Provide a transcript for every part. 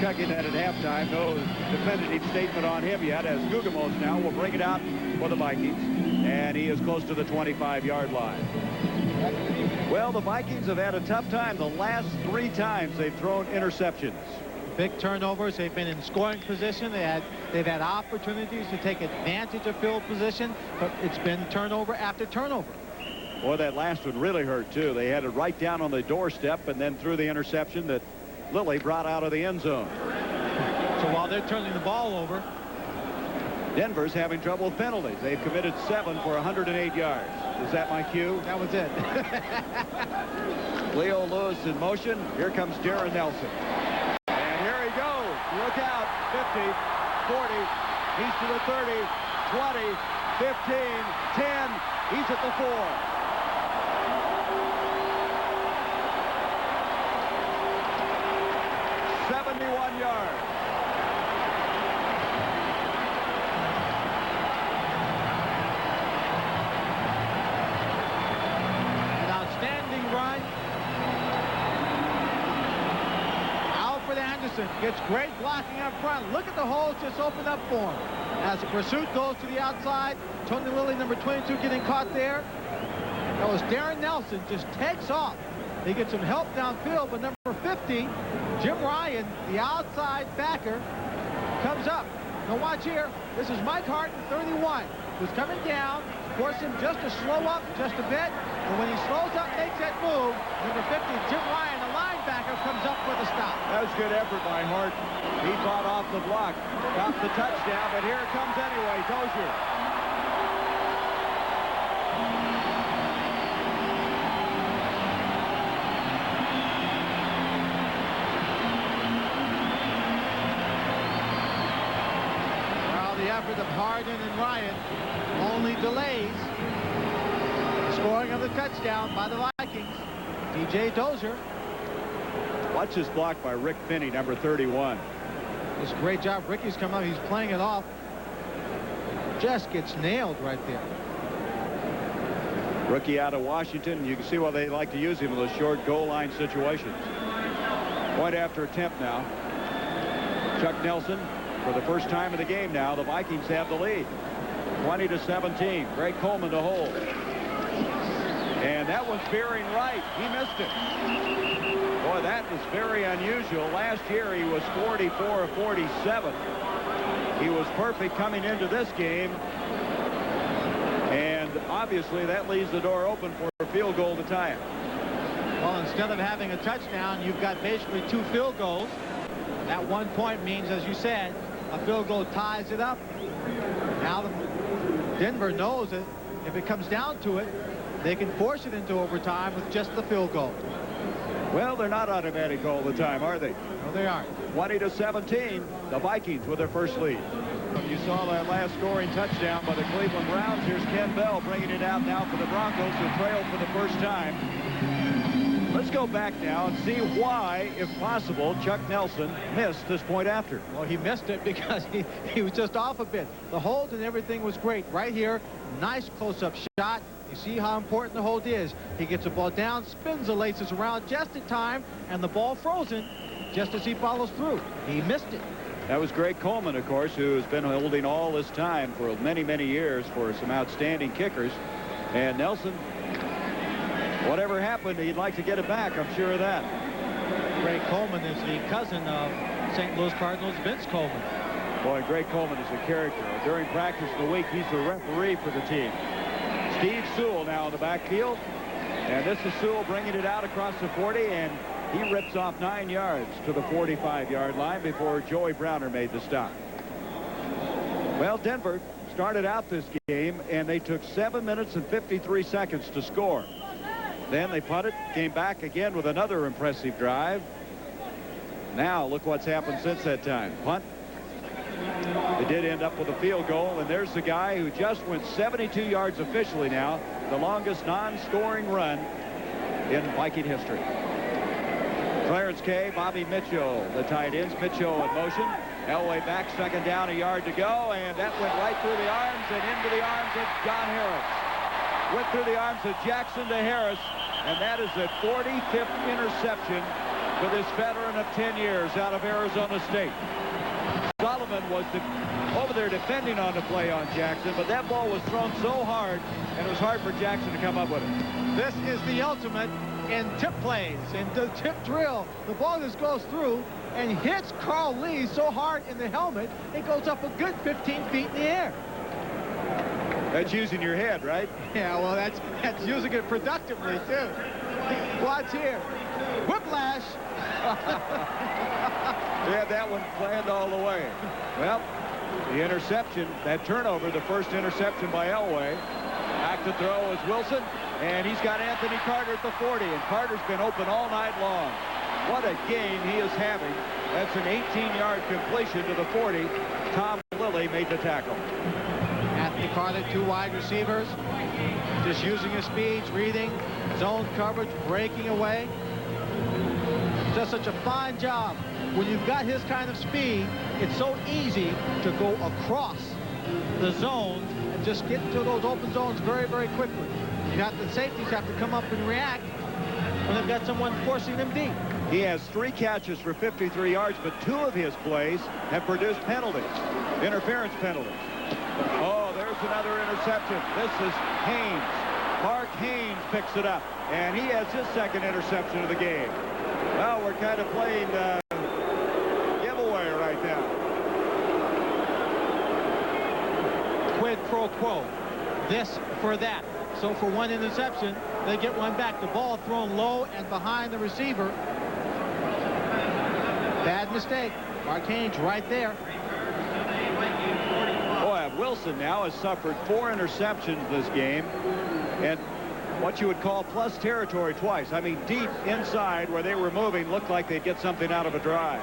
checking that at halftime. No definitive statement on him yet, as Guggemos now will bring it out for the Vikings. And he is close to the 25-yard line. Well, the Vikings have had a tough time the last 3 times they've thrown interceptions. Big turnovers. They've been in scoring position. They've had opportunities to take advantage of field position, but it's been turnover after turnover. Boy, that last one really hurt, too. They had it right down on the doorstep and then threw the interception that Lilly brought out of the end zone. So while they're turning the ball over, Denver's having trouble with penalties. They've committed 7 for 108 yards. Was that my cue? That was it. Leo Lewis in motion. Here comes Darren Nelson. And here he goes. Look out. 50, 40. He's to the 30, 20, 15, 10. He's at the 4. 71 yards. An outstanding run. Alfred Anderson gets great blocking up front. Look at the holes just opened up for him. As the pursuit goes to the outside, Tony Lilly, number 22, getting caught there. That was Darren Nelson, just takes off. They get some help downfield, but number 50, Jim Ryan, the outside backer, comes up. Now watch here. This is Mike Harton, 31, who's coming down, force him just to slow up just a bit. And when he slows up, makes that move, number 50, Jim Ryan, the linebacker, comes up for the stop. That was good effort by Harton. He fought off the block, got the touchdown, but here it comes anyway. Dozier. Effort of Harden and Ryan only delays the scoring of the touchdown by the Vikings. DJ Dozier. Watch this block by Rick Finney, number 31. It's a great job. Ricky's come up. He's playing it off. Just gets nailed right there. Rookie out of Washington. You can see why they like to use him in those short goal line situations. Point after attempt now. Chuck Nelson. For the first time in the game now, the Vikings have the lead. 20-17. Greg Coleman to hold. And that was veering right. He missed it. Boy, that is very unusual. Last year, he was 44 of 47. He was perfect coming into this game. And obviously, that leaves the door open for a field goal to tie it. Well, instead of having a touchdown, you've got basically 2 field goals. That 1 point means, as you said, a field goal ties it up. Now Denver knows that if it comes down to it, they can force it into overtime with just the field goal. Well, they're not automatic all the time, are they? No, they aren't. 20-17, the Vikings with their first lead. You saw that last scoring touchdown by the Cleveland Browns. Here's Ken Bell bringing it out now for the Broncos, who trail for the first time. Let's go back now and see why, if possible, Chuck Nelson missed this point after. Well, he missed it because he was just off a bit. The hold and everything was great. Right here, nice close-up shot. You see how important the hold is. He gets the ball down, spins the laces around just in time, and the ball frozen just as he follows through. He missed it. That was Greg Coleman, of course, who has been holding all this time for many, many years for some outstanding kickers. And Nelson, whatever happened, he'd like to get it back. I'm sure of that. Greg Coleman is the cousin of St. Louis Cardinals Vince Coleman. Boy, Greg Coleman is a character. During practice of the week, he's the referee for the team. Steve Sewell now in the backfield. And this is Sewell bringing it out across the 40, and he rips off 9 yards to the 45-yard line before Joey Browner made the stop. Well, Denver started out this game, and they took 7 minutes and 53 seconds to score. Then they punted, came back again with another impressive drive. Now look what's happened since that time. Punt. They did end up with a field goal, and there's the guy who just went 72 yards officially now, the longest non-scoring run in Viking history. Clarence Kay, Bobby Mitchell, the tight ends. Mitchell in motion. Elway back, second down, a yard to go, and that went right through the arms and into the arms of John Harris. Went through the arms of Jackson to Harris, and that is the 45th interception with his veteran of 10 years out of Arizona State. Solomon was over there defending on the play on Jackson, but that ball was thrown so hard, and it was hard for Jackson to come up with it. This is the ultimate in tip plays, in the tip drill. The ball just goes through and hits Carl Lee so hard in the helmet, it goes up a good 15 feet in the air. That's using your head, right? Yeah, well, that's using it productively, too. Watch here. Whiplash. They had that one planned all the way. Well, the interception, that turnover, the first interception by Elway. Back to throw is Wilson, and he's got Anthony Carter at the 40, and Carter's been open all night long. What a game he is having. That's an 18-yard completion to the 40. Tom Lilly made the tackle. Anthony Carter, 2 wide receivers, just using his speeds, reading, zone coverage, breaking away. Does such a fine job. When you've got his kind of speed, it's so easy to go across the zone and just get into those open zones very, very quickly. You got the safeties have to come up and react when they've got someone forcing them deep. He has 3 catches for 53 yards, but 2 of his plays have produced penalties, interference penalties. Oh, there's another interception. This is Haynes. Mark Haynes picks it up, and he has his second interception of the game. Well, we're kind of playing giveaway right now. Quid pro quo. This for that. So for 1 interception, they get 1 back. The ball thrown low and behind the receiver. Bad mistake. Mark Haynes right there. Boy, Wilson now has suffered 4 interceptions this game, and what you would call plus territory twice. I mean, deep inside where they were moving, looked like they'd get something out of a drive.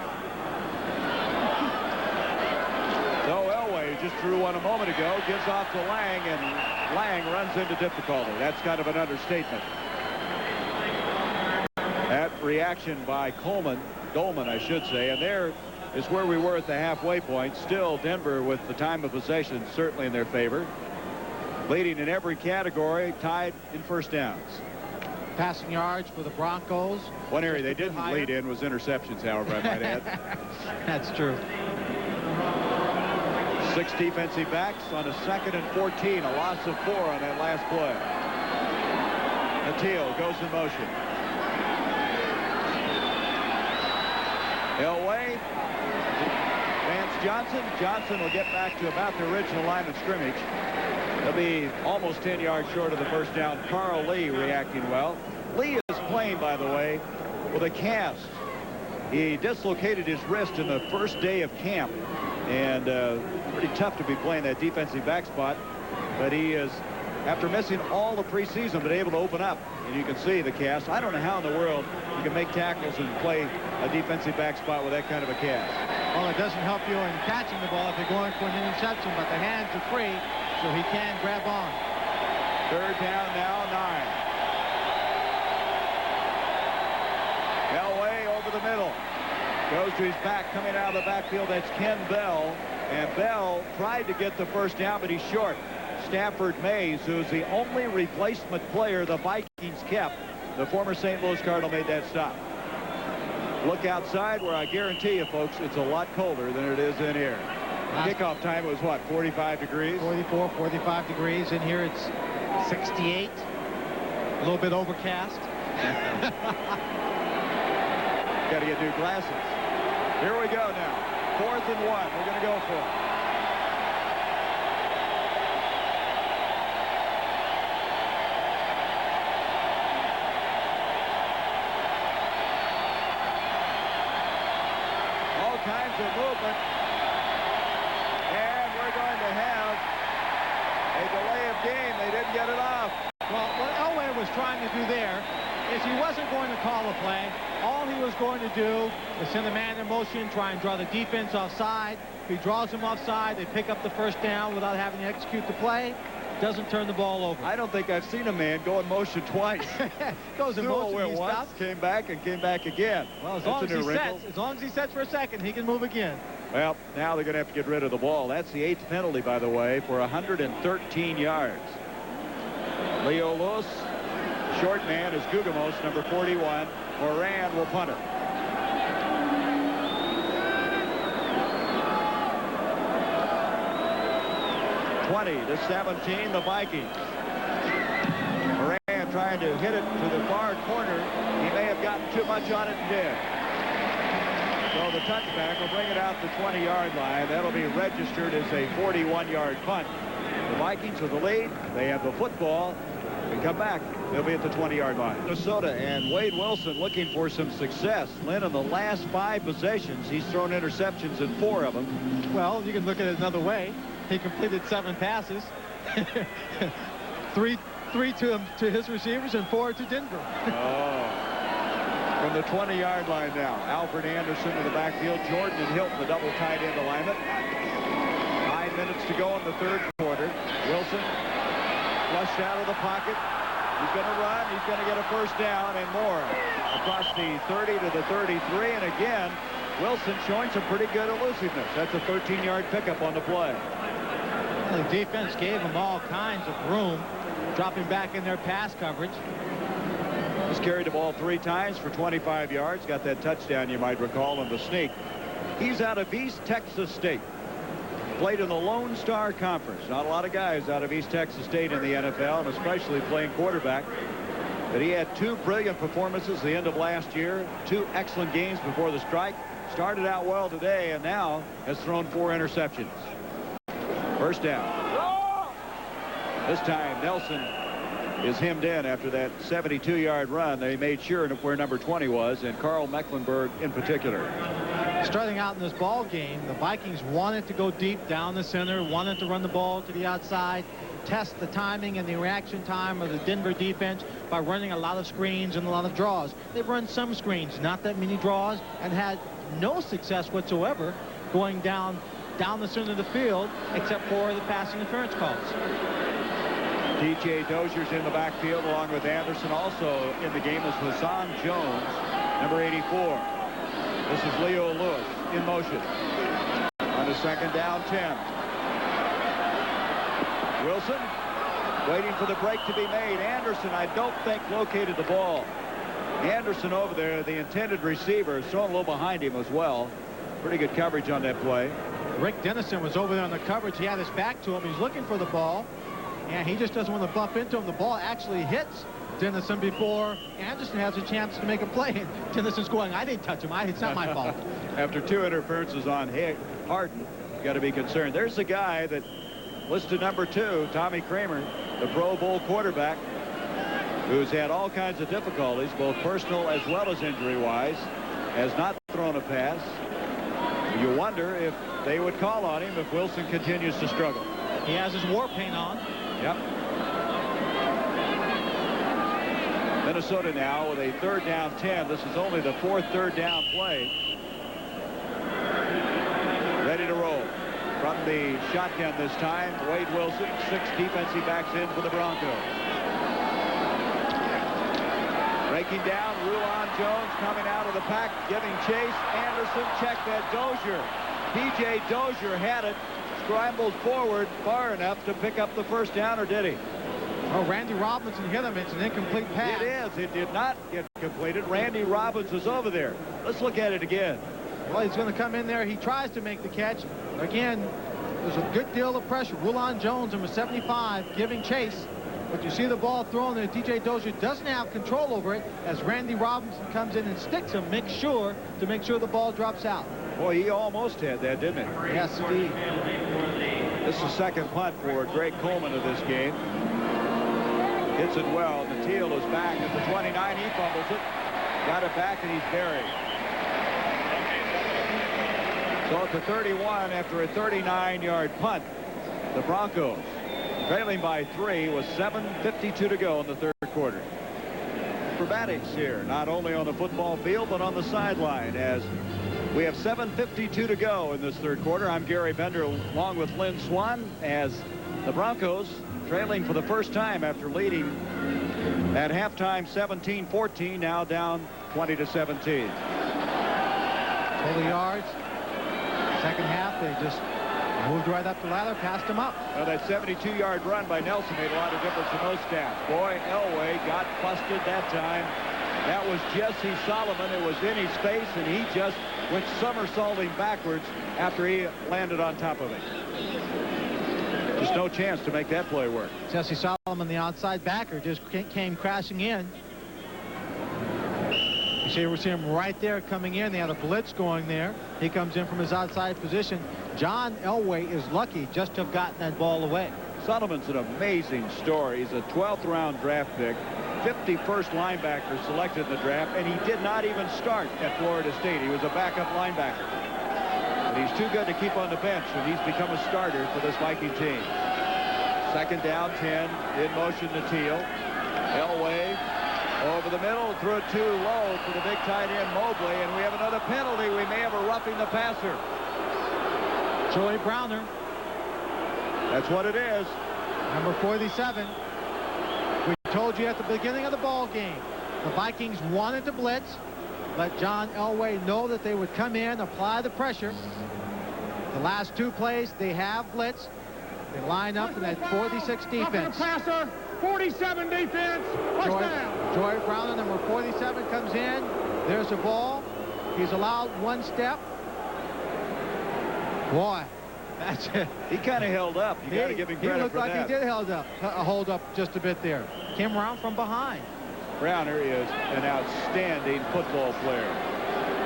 So Elway just threw one a moment ago, gives off to Lang, and Lang runs into difficulty. That's kind of an understatement. That reaction by Dolman, I should say, and there is where we were at the halfway point. Still, Denver with the time of possession certainly in their favor. Leading in every category, tied in first downs. Passing yards for the Broncos. One area they didn't lead in was interceptions, however, I might add. That's true. 6 defensive backs on a 2nd and 14. A loss of 4 on that last play. Natil goes in motion. Elway. Vance Johnson. Johnson will get back to about the original line of scrimmage. He'll be almost 10 yards short of the first down. Carl Lee reacting well. Lee is playing, by the way, with a cast. He dislocated his wrist in the first day of camp, and pretty tough to be playing that defensive back spot. But he is, after missing all the preseason, been able to open up. And you can see the cast. I don't know how in the world you can make tackles and play a defensive back spot with that kind of a cast. Well, it doesn't help you in catching the ball if you're going for an interception, but the hands are free, so he can grab on. 3rd down now, 9. Elway over the middle. Goes to his back, coming out of the backfield. That's Ken Bell. And Bell tried to get the first down, but he's short. Stafford Mays, who's the only replacement player the Vikings kept. The former St. Louis Cardinal made that stop. Look outside where I guarantee you, folks, it's a lot colder than it is in here. Kickoff time was, what, 45 degrees? 44, 45 degrees. In here it's 68. A little bit overcast. Got to get new glasses. Here we go now. 4th and 1. We're going to go for it. All kinds of movement. And we're going to have a delay of game. They didn't get it off. Well, what Elway was trying to do there is he wasn't going to call a play. All he was going to do is send a man in motion, try and draw the defense offside. If he draws him offside, they pick up the first down without having to execute the play. Doesn't turn the ball over. I don't think I've seen a man go in motion twice. Goes in motion, he once, stops. came back again. Well, as long as he sets for a second, he can move again. Well, now they're going to have to get rid of the ball. That's the 8th penalty, by the way, for 113 yards. Leo Lewis, short man, is Gugamos, number 41. Moran will punt it. 20-17, the Vikings. Moran trying to hit it to the far corner. He may have gotten too much on it and did. So the touchback will bring it out the 20-yard line. That'll be registered as a 41-yard punt. The Vikings with the lead. They have the football. They come back. They'll be at the 20-yard line. Minnesota and Wade Wilson looking for some success. Lynn, in the last 5 possessions, he's thrown interceptions in 4 of them. Well, you can look at it another way. He completed 7 passes. 3 to his receivers and 4 to Denver. From the 20-yard line now. Alfred Anderson in the backfield. Jordan and Hilton, the double tight end alignment. 9 minutes to go in the 3rd quarter. Wilson flushed out of the pocket. He's going to run. He's going to get a first down and more. Across the 30 to the 33. And again, Wilson showing some pretty good elusiveness. That's a 13-yard pickup on the play. The defense gave them all kinds of room, dropping back in their pass coverage. He's carried the ball 3 times for 25 yards. Got that touchdown, you might recall, in the sneak. He's out of East Texas State. Played in the Lone Star Conference. Not a lot of guys out of East Texas State in the NFL, and especially playing quarterback. But he had 2 brilliant performances at the end of last year. 2 excellent games before the strike. Started out well today and now has thrown 4 interceptions. First down. This time Nelson is hemmed in after that 72-yard run. They made sure where number 20 was, and Carl Mecklenburg in particular. Starting out in this ball game, the Vikings wanted to go deep down the center, wanted to run the ball to the outside, test the timing and the reaction time of the Denver defense by running a lot of screens and a lot of draws. They've run some screens, not that many draws, and had no success whatsoever going down the center of the field, except for the pass interference calls. DJ Dozier's in the backfield along with Anderson. Also in the game is Hassan Jones, number 84. This is Leo Lewis in motion on a 2nd down 10. Wilson waiting for the break to be made. Anderson, I don't think, located the ball. Anderson over there, the intended receiver, is thrown a little behind him as well. Pretty good coverage on that play. Rick Dennison was over there on the coverage. He had his back to him. He's looking for the ball, and he just doesn't want to bump into him. The ball actually hits Dennison before Anderson has a chance to make a play. And Dennison's going, I didn't touch him. It's not my fault. After 2 interferences on Harden, got to be concerned. There's a guy that listed number 2, Tommy Kramer, the Pro Bowl quarterback, who's had all kinds of difficulties, both personal as well as injury-wise, has not thrown a pass. You wonder if they would call on him if Wilson continues to struggle. He has his war paint on. Yep. Minnesota now with a 3rd down 10. This is only the 4th 3rd down play. Ready to roll. From the shotgun this time, Wade Wilson, 6 defensive backs in for the Broncos. Breaking down, Rulon Jones coming out of the pack, giving chase. Anderson checked that Dozier. P.J. Dozier had it, scrambled forward far enough to pick up the first down, or did he? Oh, Randy Robinson hit him. It's an incomplete pass. It is. It did not get completed. Randy Robbins was over there. Let's look at it again. Well, he's going to come in there. He tries to make the catch. Again, there's a good deal of pressure. Rulon Jones, number 75, giving chase. But you see the ball thrown there. DJ Dozier doesn't have control over it as Randy Robinson comes in and sticks him, make sure the ball drops out. Boy, he almost had that, didn't he? Yes, indeed. This is the 2nd punt for Greg Coleman of this game. Hits it well. The Teal is back at the 29. He fumbles it. Got it back, and he's buried. So at the 31, after a 39-yard punt, the Broncos trailing by 3 with 7:52 to go in the 3rd quarter. Acrobatics here, not only on the football field, but on the sideline, as we have 7:52 to go in this 3rd quarter. I'm Gary Bender along with Lynn Swan, as the Broncos trailing for the first time after leading at halftime 17-14, now down 20-17. Total yards. 2nd half, they just moved right up the ladder, passed him up. Well, that 72-yard run by Nelson made a lot of difference in those stats. Boy, Elway got busted that time. That was Jesse Solomon. It was in his face, and he just went somersaulting backwards after he landed on top of it. Just no chance to make that play work. Jesse Solomon, the outside backer, just came crashing in. You see, we're seeing him right there coming in. They had a blitz going there. He comes in from his outside position. John Elway is lucky just to have gotten that ball away. Solomon's an amazing story. He's a 12th round draft pick, 51st linebacker selected in the draft, and he did not even start at Florida State. He was a backup linebacker. But he's too good to keep on the bench, and he's become a starter for this Viking team. Second down, 10, in motion to Teal. Elway over the middle, threw it too low for the big tight end Mobley, and we have another penalty. We may have a roughing the passer. Joey Browner. That's what it is. Number 47. We told you at the beginning of the ball game, the Vikings wanted to blitz, let John Elway know that they would come in, apply the pressure. The last two plays, they have blitz. They line up in that 46 defense. Passer, 47 defense. Touchdown. Joey Browner, number 47, comes in. There's the ball. He's allowed one step. Boy, that's it. He kind of held up. You got to give him credit for that. He looked like he did hold up just a bit there. Came around from behind. Browner is an outstanding football player.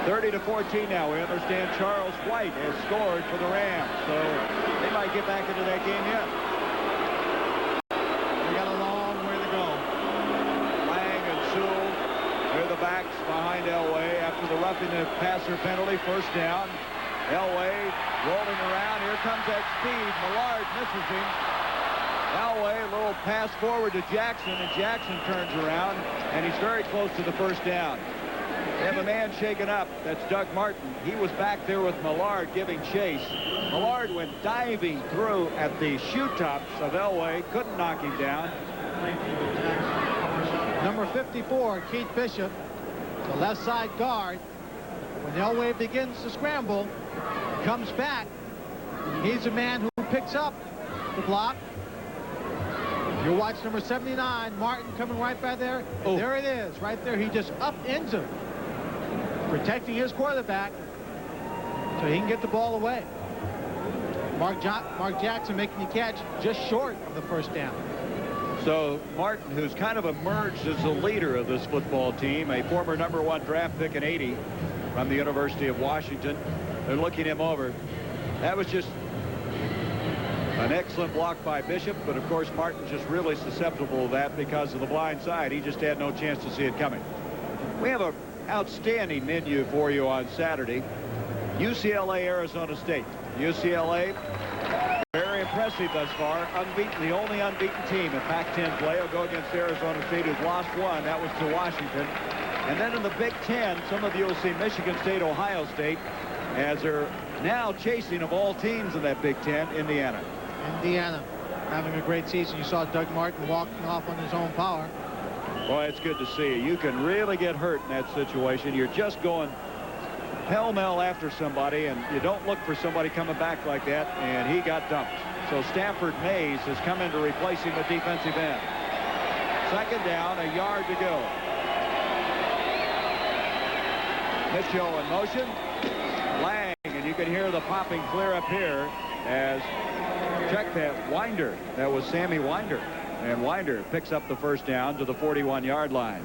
30-14 now. We understand Charles White has scored for the Rams, so they might get back into that game yet. We got a long way to go. Lang and Sewell, they're the backs behind Elway after the roughing the passer penalty. First down. Elway rolling around. Here comes that speed. Millard misses him. Elway, a little pass forward to Jackson, and Jackson turns around, and he's very close to the first down. They have a man shaken up. That's Doug Martin. He was back there with Millard giving chase. Millard went diving through at the shoe tops of Elway. Couldn't knock him down. Number 54, Keith Bishop, the left side guard. When Elway begins to scramble, comes back. He's a man who picks up the block. You watch number 79, Martin coming right by there. Oh. There it is, right there. He just upends him, protecting his quarterback so he can get the ball away. Mark Jackson making the catch just short of the first down. So Martin, who's kind of emerged as the leader of this football team, a former #1 draft pick in '80 from the University of Washington, they're looking him over. That was just an excellent block by Bishop, but of course Martin's just really susceptible to that because of the blind side. He just had no chance to see it coming. We have an outstanding menu for you on Saturday. UCLA, Arizona State. UCLA, very impressive thus far. Unbeaten, the only unbeaten team in Pac-10 play. Will go against Arizona State, who's lost one. That was to Washington. And then in the Big Ten, some of you will see Michigan State, Ohio State, as they're now chasing, of all teams in that Big Ten, Indiana. Indiana having a great season. You saw Doug Martin walking off on his own power. Boy, it's good to see. You can really get hurt in that situation. You're just going pell-mell after somebody, and you don't look for somebody coming back like that, and he got dumped. So Stanford Mays has come in to replace him at defensive end. Second down, a yard to go. Mitchell in motion. Lang, and you can hear the popping clear up here as, check that, Winder. That was Sammy Winder. And Winder picks up the first down to the 41-yard line.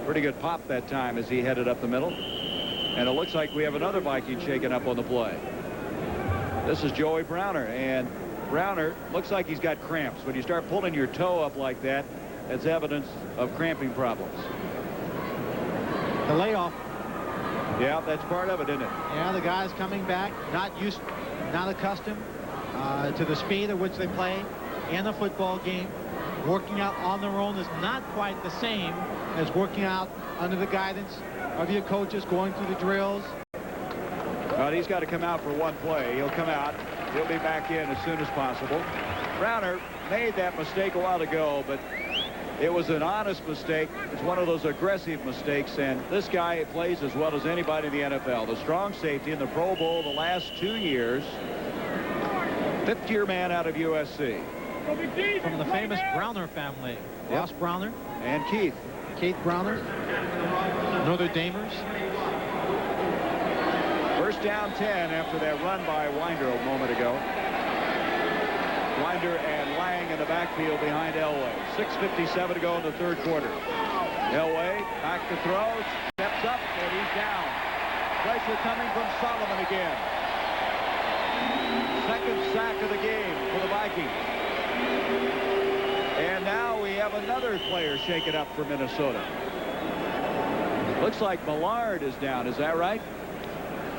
Pretty good pop that time as he headed up the middle. And it looks like we have another Viking shaken up on the play. This is Joey Browner. And Browner looks like he's got cramps. When you start pulling your toe up like that, that's evidence of cramping problems. The layoff. Yeah, that's part of it, isn't it? Yeah, the guys coming back, not accustomed to the speed at which they play in a football game. Working out on their own is not quite the same as working out under the guidance of your coaches, going through the drills. But he's got to come out for one play. He'll come out. He'll be back in as soon as possible. Browner made that mistake a while ago, but it was an honest mistake. It's one of those aggressive mistakes, and this guy plays as well as anybody in the NFL. The strong safety in the Pro Bowl the last 2 years. Fifth-year man out of USC. From the famous Browner family. Yep. Ross Browner. And Keith. Keith Browner. Notre Damers. First down 10 after that run by Winder a moment ago. Winder and Lang in the backfield behind Elway. 6:57 to go in the third quarter. Elway back to throw, steps up, and he's down. Pressure coming from Solomon again. Second sack of the game for the Vikings. And now we have another player shaken up for Minnesota. Looks like Millard is down. Is that right?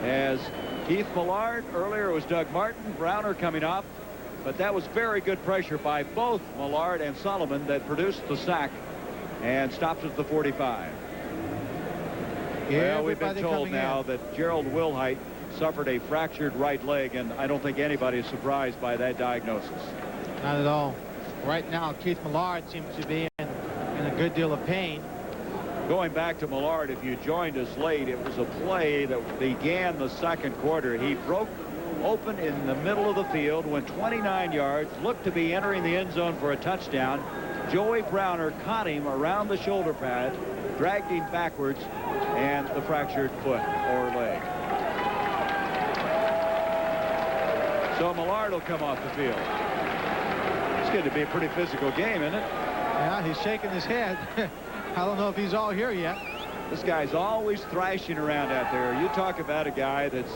As Keith Millard, earlier it was Doug Martin, Browner coming off. But that was very good pressure by both Millard and Solomon that produced the sack and stops at the 45. Well, we've been told now that Gerald Wilhite suffered a fractured right leg, and I don't think anybody is surprised by that diagnosis. Not at all. Right now, Keith Millard seems to be in a good deal of pain. Going back to Millard, if you joined us late, it was a play that began the second quarter. He broke open in the middle of the field, went 29 yards, looked to be entering the end zone for a touchdown. Joey Browner caught him around the shoulder pad, dragged him backwards, and the fractured foot or leg. So Millard will come off the field. It's going to be a pretty physical game, isn't it? Yeah, he's shaking his head. I don't know if he's all here yet. This guy's always thrashing around out there. You talk about a guy that's,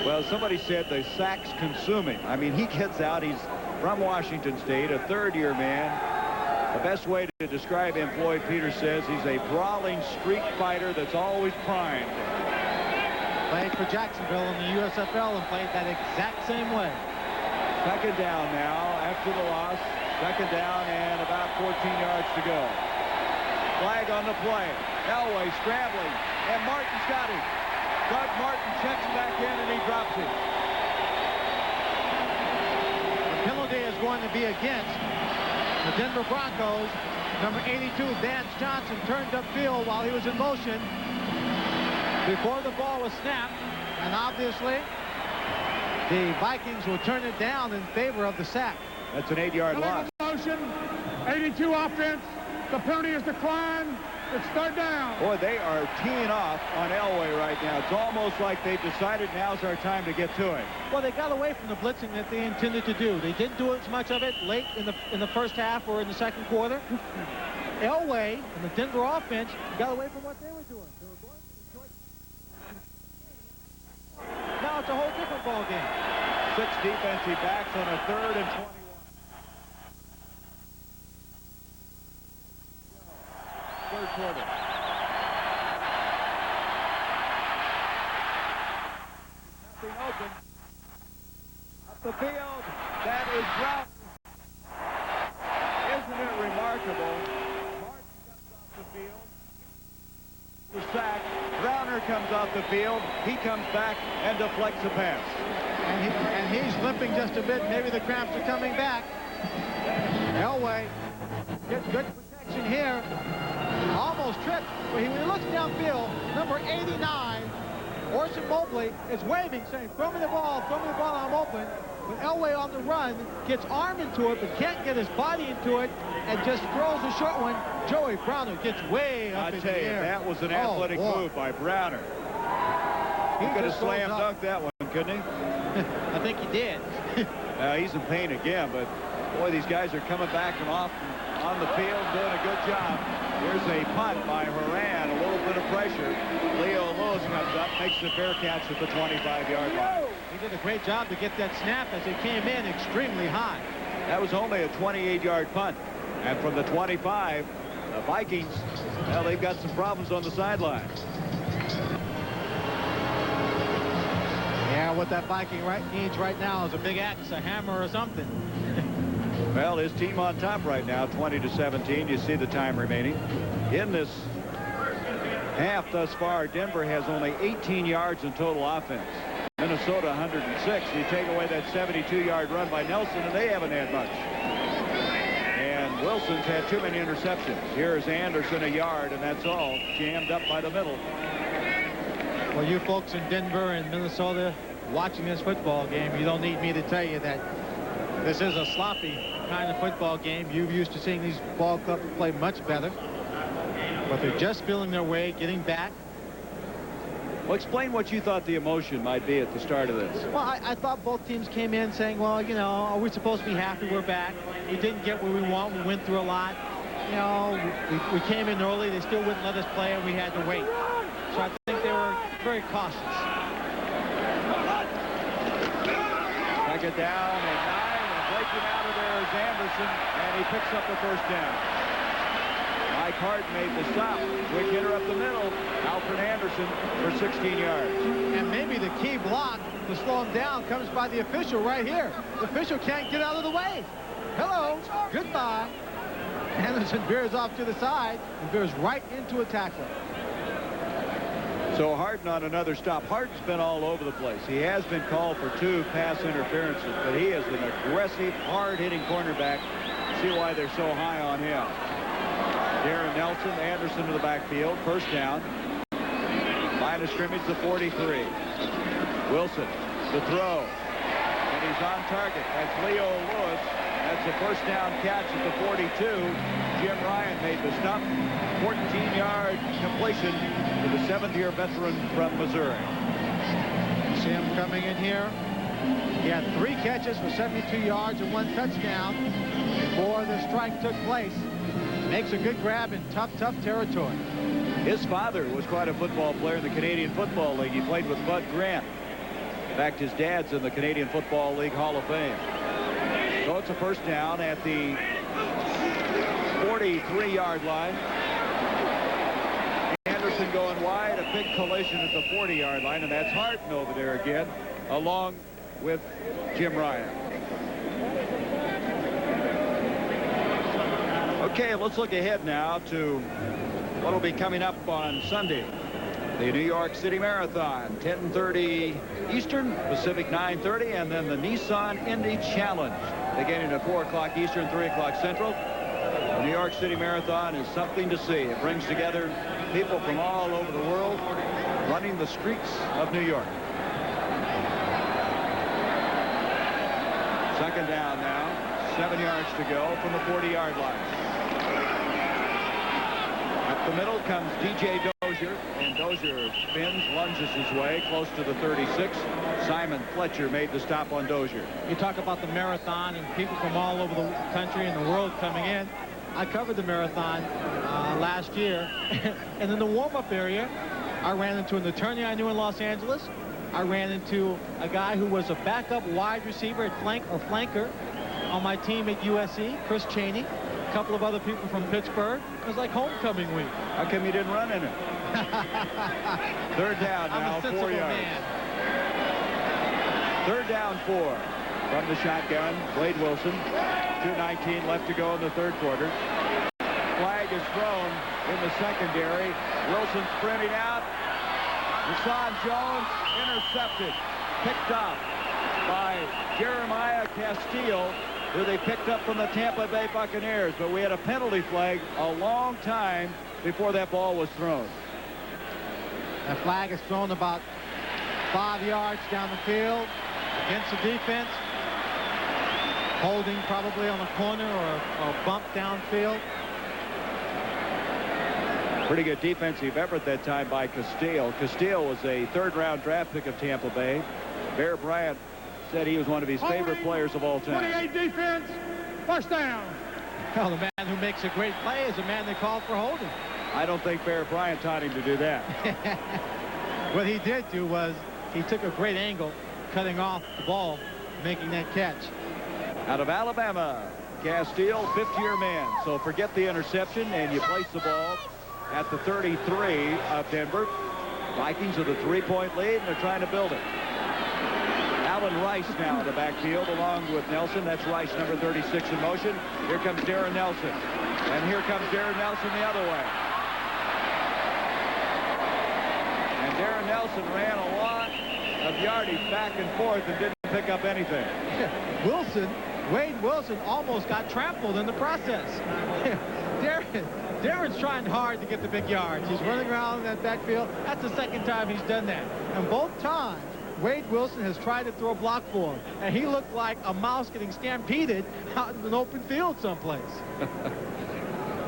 well, somebody said the sacks consume him. I mean, he gets out. He's from Washington State, a third-year man. The best way to describe him, Floyd Peters says, he's a brawling street fighter that's always primed. Played for Jacksonville in the USFL and played that exact same way. Second down now after the loss. Second down and about 14 yards to go. Flag on the play. Elway scrambling, and Martin's got him. Doug Martin checks back in, and he drops him. The penalty is going to be against the Denver Broncos. Number 82, Vance Johnson, turned upfield while he was in motion before the ball was snapped, and obviously the Vikings will turn it down in favor of the sack. That's an 8-yard loss. Motion, 82 offense. The penalty is declined. It's third down. Boy, they are teeing off on Elway right now. It's almost like they've decided now's our time to get to it. Well, they got away from the blitzing that they intended to do. They didn't do as much of it late in the first half or in the second quarter. Elway and the Denver offense got away from what they were doing. They were going for the short. Now it's a whole different ball game. 6 defensive backs on a 3rd and 21. Third quarter. Nothing open. Up the field. That is Brown. Isn't it remarkable? Martin comes off the field. The sack. Browner comes off the field. He comes back and deflects the pass. And he's limping just a bit. Maybe the cramps are coming back. Elway gets good protection here. Almost tripped, but when he looks downfield, number 89, Orson Mobley, is waving, saying, throw me the ball, I'm open. But Elway on the run gets arm into it, but can't get his body into it, and just throws a short one. Joey Browner gets way up in the air. That was an athletic move by Browner. He could have slam dunked that one, couldn't he? I think he did. He's in pain again, but boy, these guys are coming back and off on the field, doing a good job. Here's a punt by Horan, a little bit of pressure. Leo Lewis comes up, makes the fair catch at the 25-yard line. He did a great job to get that snap as it came in extremely high. That was only a 28-yard punt. And from the 25, the Vikings, well, they've got some problems on the sideline. Yeah, what that Viking needs right now is a big axe, a hammer, or something. Well, his team on top right now, 20-17. You see the time remaining. In this half thus far, Denver has only 18 yards in total offense. Minnesota 106. You take away that 72-yard run by Nelson, and they haven't had much. And Wilson's had too many interceptions. Here's Anderson, a yard, and that's all. Jammed up by the middle. Well, you folks in Denver and Minnesota watching this football game, you don't need me to tell you that this is a sloppy kind of football game. You're used to seeing these ball clubs play much better. But they're just feeling their way, getting back. Well, explain what you thought the emotion might be at the start of this. Well, I thought both teams came in saying, well, you know, are we supposed to be happy we're back? We didn't get what we want. We went through a lot. You know, we came in early. They still wouldn't let us play, and we had to wait. So I think they were very cautious. Second down and 9, and breaking out of there is Anderson, and he picks up the first down. Mike Hart made the stop. Quick hitter up the middle. Alfred Anderson for 16 yards. And maybe the key block to slow him down comes by the official right here. The official can't get out of the way. Hello, goodbye. Anderson veers off to the side and veers right into a tackler. So Harden on another stop. Harden's been all over the place. He has been called for 2 pass interferences, but he is an aggressive, hard-hitting cornerback. See why they're so high on him. Darren Nelson, Anderson to the backfield. First down. Line of scrimmage, the 43. Wilson, the throw. And he's on target. That's Leo Lewis. That's a first down catch at the 42. Jim Ryan made the stop. 14-yard completion to the 7th-year veteran from Missouri. See him coming in here. He had 3 catches for 72 yards and 1 touchdown before the strike took place. Makes a good grab in tough territory. His father was quite a football player in the Canadian Football League. He played with Bud Grant. In fact, his dad's in the Canadian Football League Hall of Fame. So it's a first down at the 43-yard line. Anderson going wide, a big collision at the 40-yard line, and that's Harden over there again, along with Jim Ryan. Okay, let's look ahead now to what will be coming up on Sunday. The New York City Marathon, 10:30 Eastern, Pacific 9:30, and then the Nissan Indy Challenge, beginning at 4 o'clock Eastern, 3 o'clock Central. The New York City Marathon is something to see. It brings together people from all over the world running the streets of New York. Second down now, 7 yards to go from the 40-yard line. Up the middle comes DJ Dozier, and Dozier spins, lunges his way close to the 36. Simon Fletcher made the stop on Dozier. You talk about the marathon and people from all over the country and the world coming in. I covered the marathon last year, and in the warm-up area, I ran into an attorney I knew in Los Angeles. I ran into a guy who was a backup wide receiver at flanker on my team at USC, Chris Cheney. A couple of other people from Pittsburgh. It was like homecoming week. How come you didn't run in it? Third down now, 4 yards. Man. Third down, 4 from the shotgun. Wade Wilson. 2:19 left to go in the third quarter. Flag is thrown in the secondary. Wilson sprinting out. Rashawn Jones intercepted. Picked up by Jeremiah Castile, who they picked up from the Tampa Bay Buccaneers. But we had a penalty flag a long time before that ball was thrown. That flag is thrown about 5 yards down the field against the defense. Holding probably on a corner or a bump downfield. Pretty good defensive effort that time by Castile. Castile was a third-round draft pick of Tampa Bay. Bear Bryant said he was one of his favorite players of all time. 28 defense, first down. Well, the man who makes a great play is the man they called for holding. I don't think Bear Bryant taught him to do that. What he did do was he took a great angle, cutting off the ball, making that catch. Out of Alabama, Castile, 5th-year man. So forget the interception, and you place the ball at the 33 of Denver. Vikings with a 3-point lead, and they're trying to build it. Allen Rice now in the backfield along with Nelson. That's Rice, number 36 in motion. Here comes Darren Nelson. And here comes Darren Nelson the other way. And Darren Nelson ran a lot of yardage back and forth and didn't pick up anything. Wade Wilson almost got trampled in the process. Darren's trying hard to get the big yards. He's running around in that backfield. That's the second time he's done that. And both times, Wade Wilson has tried to throw a block for him. And he looked like a mouse getting stampeded out in an open field someplace.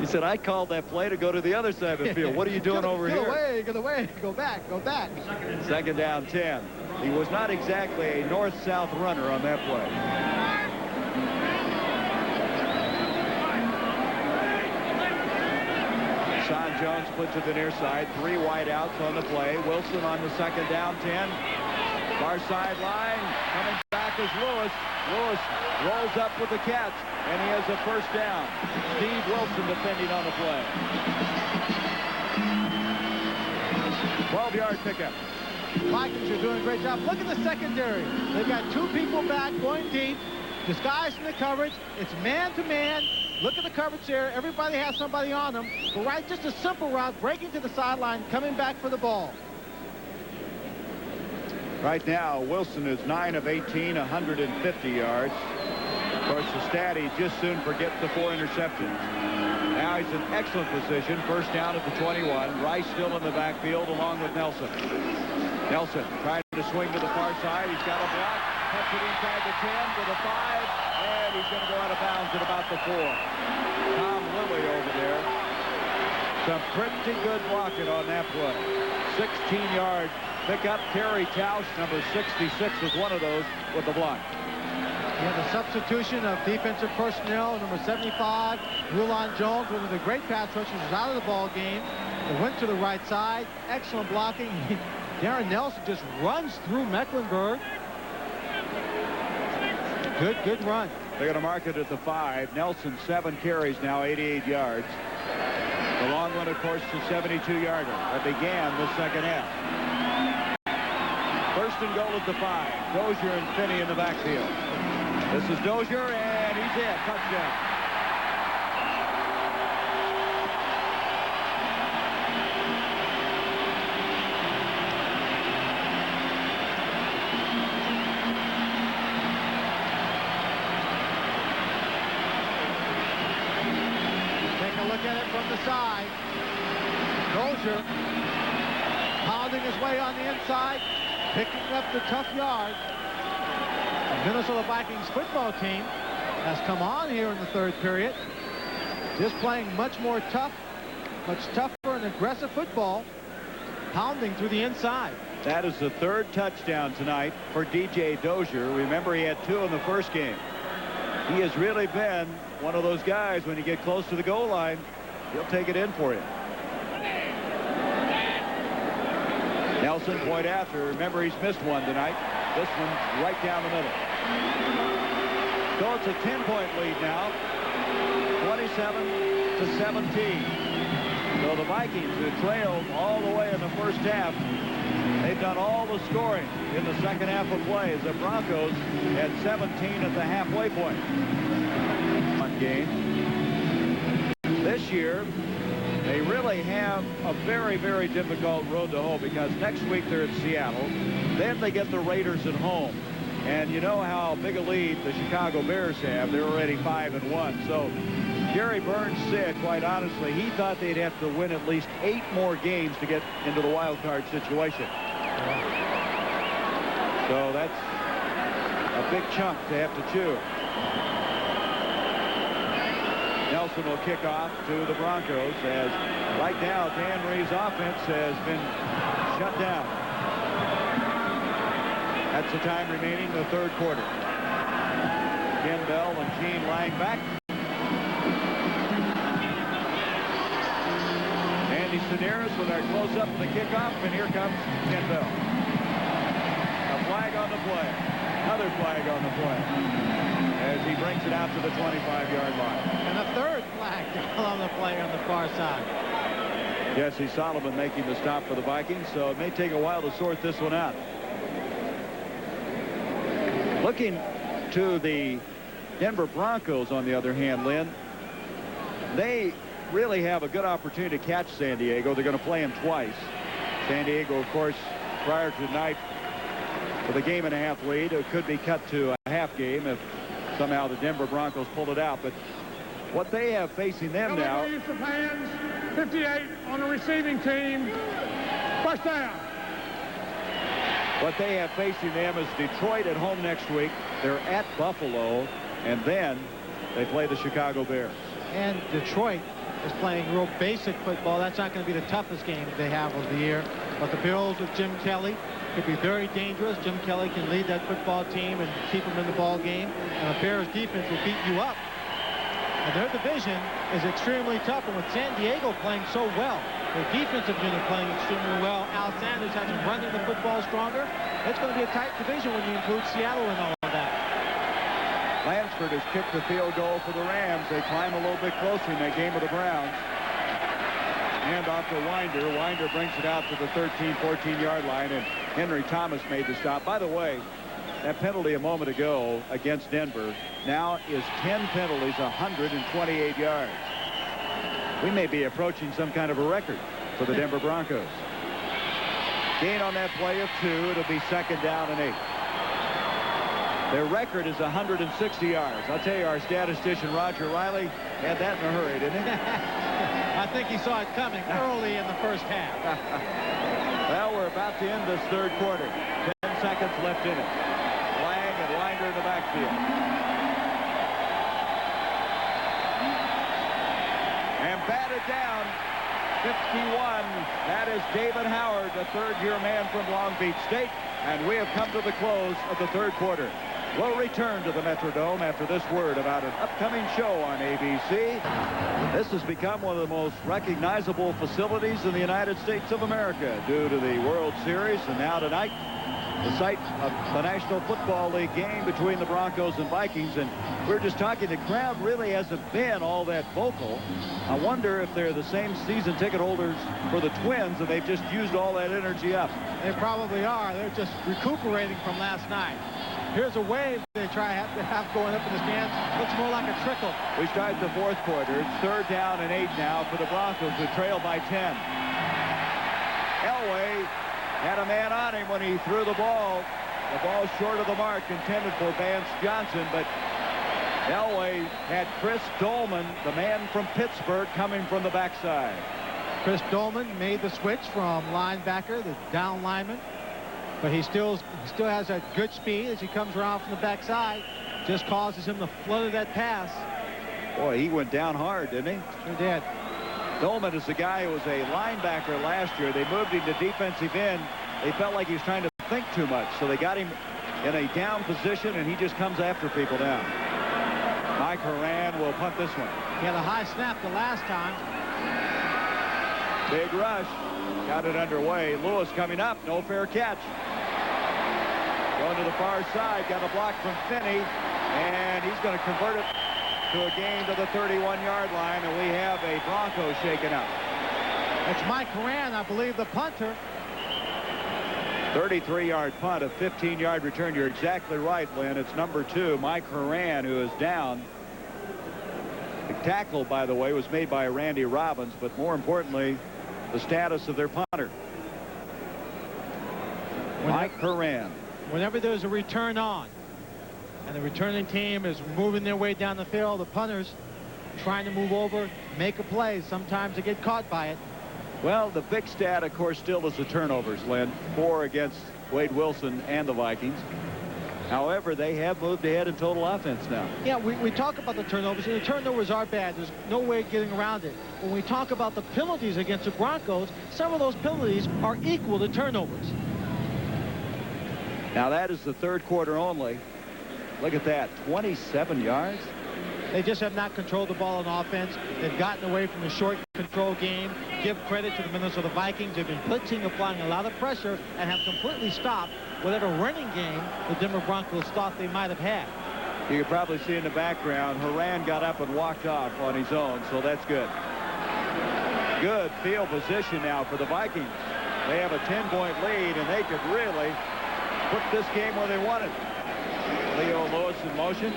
He said, I called that play to go to the other side of the field. What are you doing over here? Get away, go back. Second down, 10. He was not exactly a north-south runner on that play. Son Jones puts it to the near side. 3 wide outs on the play. Wilson on the second down, 10. Far sideline. Coming back is Lewis. Lewis rolls up with the catch, and he has a first down. Steve Wilson defending on the play. 12-yard pickup. Vikings are doing a great job. Look at the secondary. They've got 2 people back going deep, disguised in the coverage. It's man-to-man. Look at the coverage there. Everybody has somebody on them. But right, just a simple route, breaking to the sideline, coming back for the ball. Right now, Wilson is 9 of 18, 150 yards. Of course, the stat, he just soon forgets the 4 interceptions. Now he's in excellent position. First down at the 21. Rice still in the backfield along with Nelson. Nelson trying to swing to the far side. He's got a block. Cuts it inside the 10 to the 5. And he's going to go out of bounds at about the 4. Tom Lilly over there. Some pretty good blocking on that play. 16-yard pickup. Terry Tausch, number 66, was one of those with the block. You have a substitution of defensive personnel. Number 75, Rulon Jones, one of the great pass rushers, is out of the ball game. They went to the right side. Excellent blocking. Darren Nelson just runs through Mecklenburg. Good run. They're going to mark it at the 5. Nelson, 7 carries now, 88 yards. The long one, of course, the 72-yarder. That began the second half. First and goal at the 5. Dozier and Finney in the backfield. This is Dozier, and he's in. Touchdown. From the side, Dozier pounding his way on the inside, picking up the tough yards. The Minnesota Vikings football team has come on here in the third period, just playing much more tough, much tougher and aggressive football, pounding through the inside. That is the 3rd touchdown tonight for DJ Dozier. Remember, he had 2 in the first game. He has really been one of those guys, when you get close to the goal line, he'll take it in for you. Nelson, point after. Remember, he's missed one tonight. This one's right down the middle. So it's a 10-point lead now, 27-17. So the Vikings, who trailed all the way in the first half, they've done all the scoring in the second half of play, as the Broncos had 17 at the halfway point. One game. This year, they really have a very, very difficult road to hoe, because next week they're in Seattle. Then they get the Raiders at home. And you know how big a lead the Chicago Bears have. They're already 5-1. So Jerry Burns said, quite honestly, he thought they'd have to win at least 8 more games to get into the wild card situation. So that's a big chunk to have to chew. Nelson will kick off to the Broncos, as right now Dan Reeves' offense has been shut down. That's the time remaining in the third quarter. Ken Bell and Gene Lang back. Andy Sedaris with our close-up of the kickoff, and here comes Ken Bell. A flag on the play. Another flag on the play, as he brings it out to the 25-yard line. And a third flag on the play on the far side. Jesse Solomon making the stop for the Vikings, so it may take a while to sort this one out. Looking to the Denver Broncos, on the other hand, Lynn, they really have a good opportunity to catch San Diego. They're going to play them twice. San Diego, of course, prior to tonight, with a game-and-a-half lead. It could be cut to a half game if somehow the Denver Broncos pull it out. But what they have facing them now... Use of hands, 58 on the receiving team. First down. What they have facing them is Detroit at home next week. They're at Buffalo, and then they play the Chicago Bears. And Detroit is playing real basic football. That's not going to be the toughest game they have of the year. But the Bills with Jim Kelly could be very dangerous. Jim Kelly can lead that football team and keep them in the ball game. And the Bears defense will beat you up. And their division is extremely tough. And with San Diego playing so well, their defensive unit playing extremely well, Al Sanders has them running the football stronger. It's going to be a tight division when you include Seattle and all of that. Lansford has kicked the field goal for the Rams. They climb a little bit closer in that game with the Browns. Hand off to Winder. Winder brings it out to the 13, 14-yard line, and Henry Thomas made the stop. By the way, that penalty a moment ago against Denver now is 10 penalties, 128 yards. We may be approaching some kind of a record for the Denver Broncos. Gain on that play of 2. It'll be 2nd down and 8. Their record is 160 yards. I'll tell you, our statistician Roger Riley had that in a hurry, didn't he? I think he saw it coming early in the first half. Well, we're about to end this third quarter. 10 seconds left in it. Lang and Winder in the backfield. And batted down, 51. That is David Howard, the third-year man from Long Beach State. And we have come to the close of the third quarter. We'll return to the Metrodome after this word about an upcoming show on ABC. This has become one of the most recognizable facilities in the United States of America due to the World Series. And now tonight, the site of the National Football League game between the Broncos and Vikings. And we're just talking, the crowd really hasn't been all that vocal. I wonder if they're the same season ticket holders for the Twins, and they've just used all that energy up. They probably are. They're just recuperating from last night. Here's a wave they try to have going up in the stands. Looks more like a trickle. We start the fourth quarter. It's 3rd down and 8 now for the Broncos, who trail by 10. Elway had a man on him when he threw the ball. The ball short of the mark intended for Vance Johnson, but Elway had Chris Dolman, the man from Pittsburgh, coming from the backside. Chris Dolman made the switch from linebacker, the down lineman, but he still has that good speed as he comes around from the backside. Just causes him to flutter that pass. Boy, he went down hard, didn't he? Sure did. Dolman is the guy who was a linebacker last year. They moved him to defensive end. They felt like he was trying to think too much, so they got him in a down position, and he just comes after people down. Mike Horan will punt this one. He had a high snap the last time. Big rush. Got it underway. Lewis coming up. No fair catch. Going to the far side. Got a block from Finney. And he's going to convert it to a gain to the 31-yard line. And we have a Bronco shaken up. It's Mike Horan, I believe, the punter. 33-yard punt, a 15-yard return. You're exactly right, Lynn. It's number 2, Mike Horan, who is down. The tackle, by the way, was made by Randy Robbins, but more importantly, the status of their punter. Mike Horan. Whenever there's a return on, and the returning team is moving their way down the field, the punters trying to move over, make a play. Sometimes they get caught by it. Well, the big stat, of course, still is the turnovers, Lynn. 4 against Wade Wilson and the Vikings. However, they have moved ahead in total offense now. Yeah, we talk about the turnovers, and the turnovers are bad. There's no way of getting around it. When we talk about the penalties against the Broncos, some of those penalties are equal to turnovers. Now, that is the third quarter only. Look at that, 27 yards. They just have not controlled the ball on offense. They've gotten away from the short control game. Give credit to the Minnesota Vikings. They've been blitzing, applying a lot of pressure, and have completely stopped whatever running game the Denver Broncos thought they might have had. You can probably see in the background, Horan got up and walked off on his own, so that's good. Good field position now for the Vikings. They have a 10-point lead, and they could really put this game where they want it. Leo Lewis in motion.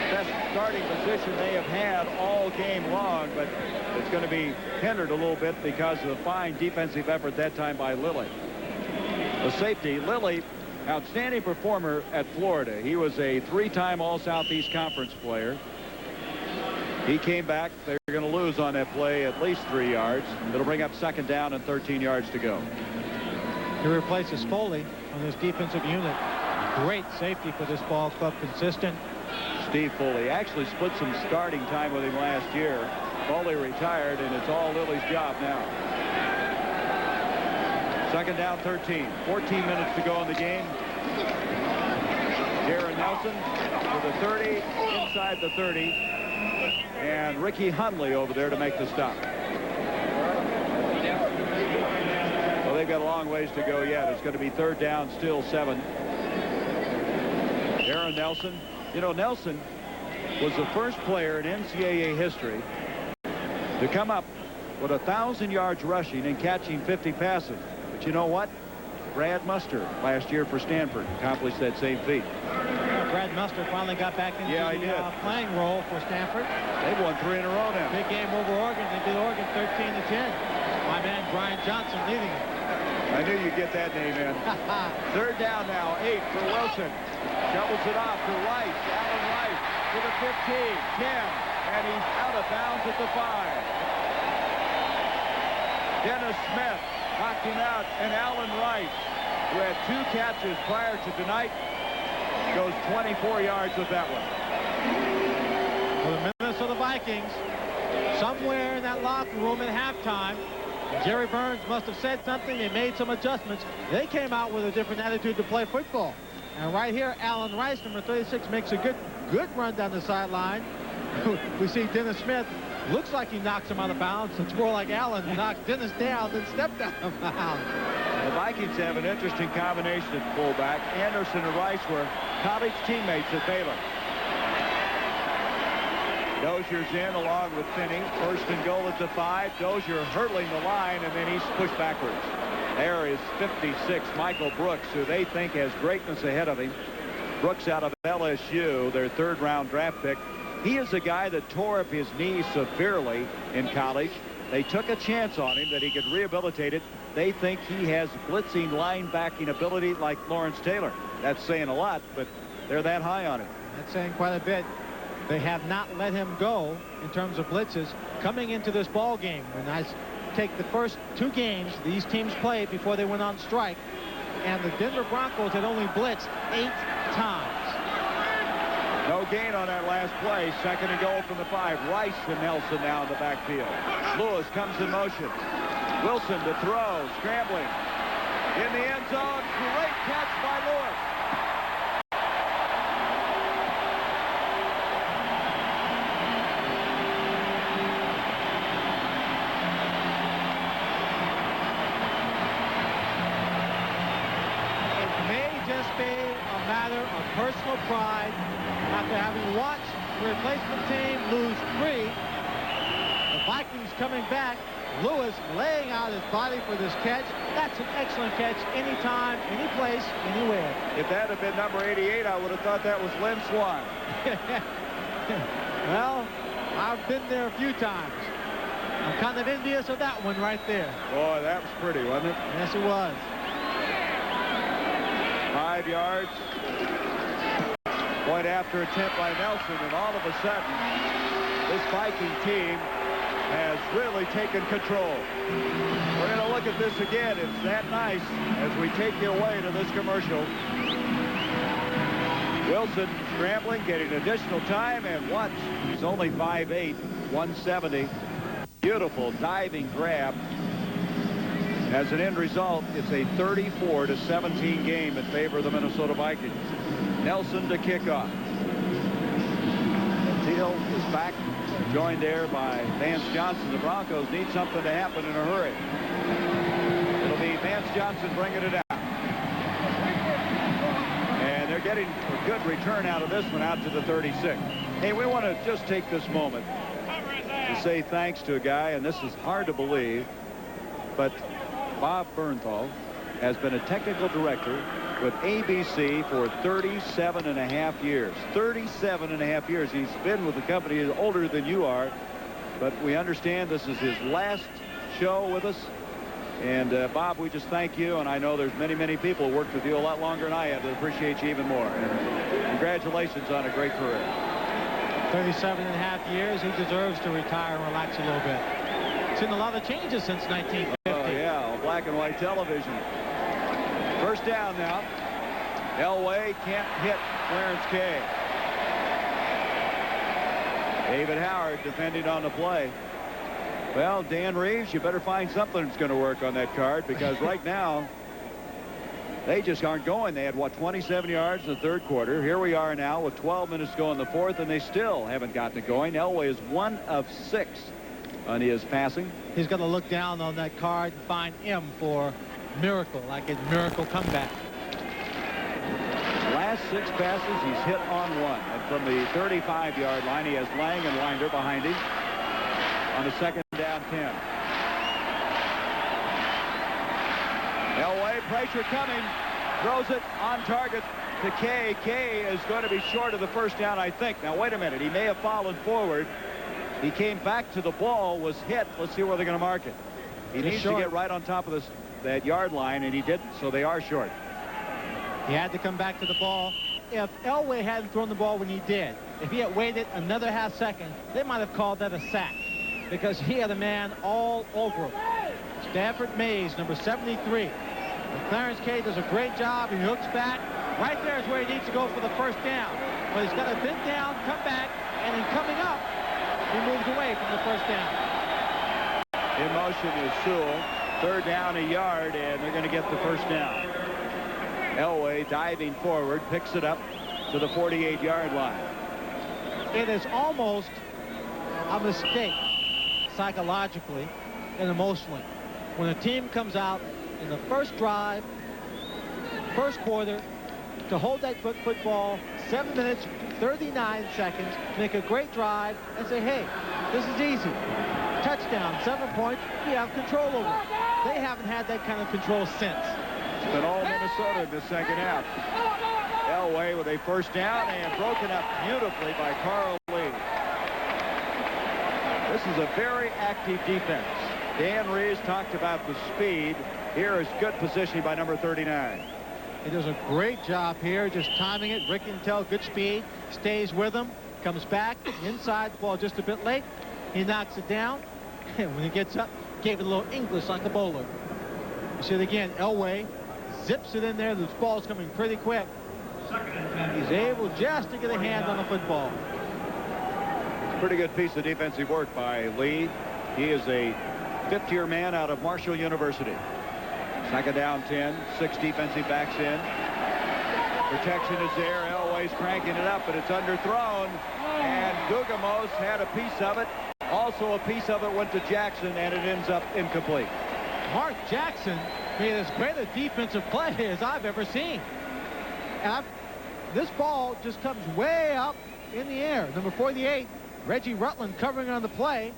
Best starting position they have had all game long, but it's going to be hindered a little bit because of the fine defensive effort that time by Lilly. The safety, Lilly, outstanding performer at Florida. He was a 3-time All-Southeast Conference player. He came back. They're going to lose on that play at least 3 yards. It'll bring up 2nd down and 13 yards to go. He replaces Foley on this defensive unit. Great safety for this ball club, consistent. Steve Foley actually split some starting time with him last year. Foley retired, and it's all Lily's job now. Second down, 13. 14 minutes to go in the game. Darren Nelson to the 30, inside the 30. And Ricky Hundley over there to make the stop. Well, they've got a long ways to go yet. It's going to be third down, still 7. Darren Nelson. You know, Nelson was the first player in NCAA history to come up with 1,000 yards rushing and catching 50 passes. But you know what? Brad Muster last year for Stanford accomplished that same feat. Brad Muster finally got back into the playing role for Stanford. They've won 3 in a row now. Big game over Oregon. They beat Oregon 13-10. My man Brian Johnson leading it. I knew you'd get that name in. Third down now, 8 for Wilson. Shovels it off to Rice. Allen Rice to the 15, 10, and he's out of bounds at the 5. Dennis Smith knocked him out, and Allen Rice, who had 2 catches prior to tonight, goes 24 yards with that one. For the Minnesota Vikings, somewhere in that locker room at halftime, Jerry Burns must have said something. They made some adjustments. They came out with a different attitude to play football. And right here, Allen Rice, number 36, makes a good run down the sideline. We see Dennis Smith. Looks like he knocks him out of bounds. It's more like Allen knocked Dennis down than stepped out of bounds. The Vikings have an interesting combination at fullback. Anderson and Rice were college teammates at Baylor. Dozier's in along with Finney. First and goal at the 5. Dozier hurdling the line, and then he's pushed backwards. There is 56, Michael Brooks, who they think has greatness ahead of him. Brooks out of LSU, their 3rd-round draft pick. He is a guy that tore up his knee severely in college. They took a chance on him that he could rehabilitate it. They think he has blitzing linebacking ability like Lawrence Taylor. That's saying a lot, but they're that high on him. That's saying quite a bit. They have not let him go in terms of blitzes coming into this ball game. When I take the first 2 games these teams played before they went on strike, and the Denver Broncos had only blitzed 8 times. No gain on that last play. Second and goal from the 5. Rice and Nelson now in the backfield. Lewis comes in motion. Wilson to throw, scrambling. In the end zone, great catch by Lewis. It may just be a matter of personal pride after having watched the replacement team lose 3. The Vikings coming back. Lewis laying out his body for this catch. That's an excellent catch anytime, any place, anywhere. If that had been number 88, I would have thought that was Lynn Swan. Well, I've been there a few times. I'm kind of envious of that one right there. Boy, that was pretty, wasn't it? Yes, it was. 5 yards. Point after attempt by Nelson, and all of a sudden, this Viking team has really taken control. We're going to look at this again. It's that nice as we take you away to this commercial. Wilson scrambling, getting additional time, and watch. He's only 5'8", 170. Beautiful diving grab. As an end result, it's a 34-17 game in favor of the Minnesota Vikings. Nelson to kick off. Teal is back, joined there by Vance Johnson. The Broncos need something to happen in a hurry. It'll be Vance Johnson bringing it out. And they're getting a good return out of this one out to the 36. Hey, we want to just take this moment to say thanks to a guy, and this is hard to believe, but Bob Bernthal has been a technical director with ABC for 37.5 years. 37.5 years. He's been with the company. He's older than you are, but we understand this is his last show with us. And Bob, we just thank you, and I know there's many people who worked with you a lot longer than I have that appreciate you even more. And congratulations on a great career. 37.5 years. He deserves to retire and relax a little bit. Seen a lot of changes since 1950. Oh yeah, black and white television. First down now. Elway can't hit Clarence Kay. David Howard defending on the play. Well, Dan Reeves, you better find something that's going to work on that card, because right now they just aren't going. They had, what, 27 yards in the third quarter. Here we are now with 12 minutes to go in the fourth, and they still haven't gotten it going. Elway is 1 of 6 on his passing. He's going to look down on that card and find M for miracle, like his miracle comeback. Last 6 passes, he's hit on 1. And from the 35-yard line, he has Lang and Winder behind him on the second down 10. Elway, pressure coming, throws it on target to Kay. Kay is going to be short of the first down, I think. Now, wait a minute. He may have fallen forward. He came back to the ball, was hit. Let's see where they're going to mark it. He needs to get right on top of that yard line, and he didn't, so they are short. He had to come back to the ball. If Elway hadn't thrown the ball when he did, if he had waited another half second, they might have called that a sack, because he had a man all over him. Stanford Mays, number 73. And Clarence Kay does a great job. He hooks back. Right there is where he needs to go for the first down. But he's got to bend down, come back, and in coming up, he moves away from the first down. In motion is Sewell. Third down, a yard, and they're going to get the first down. Elway diving forward, picks it up to the 48-yard line. It is almost a mistake psychologically and emotionally when a team comes out in the first drive, first quarter, to hold that football 7 minutes, 39 seconds, make a great drive, and say, hey, this is easy. Touchdown, 7 points, we have control over it. They haven't had that kind of control since. It's been all Minnesota in the second half. Elway with a first down and broken up beautifully by Carl Lee. This is a very active defense. Dan Reeves talked about the speed. Here is good positioning by number 39. He does a great job here, just timing it. Rick Intel, good speed, stays with him, comes back inside the ball just a bit late. He knocks it down, and when he gets up, gave it a little English like a bowler. You see it again, Elway zips it in there. This ball's coming pretty quick. He's able just to get a hand on the football. It's a pretty good piece of defensive work by Lee. He is a fifth-year man out of Marshall University. Second down 10, 6 defensive backs in. Protection is there. Elway's cranking it up, but it's underthrown. And Gugamos had a piece of it. Also a piece of it went to Jackson, and it ends up incomplete. Mark Jackson made as great a defensive play as I've ever seen. And this ball just comes way up in the air. Number 48, Reggie Rutland covering on the play.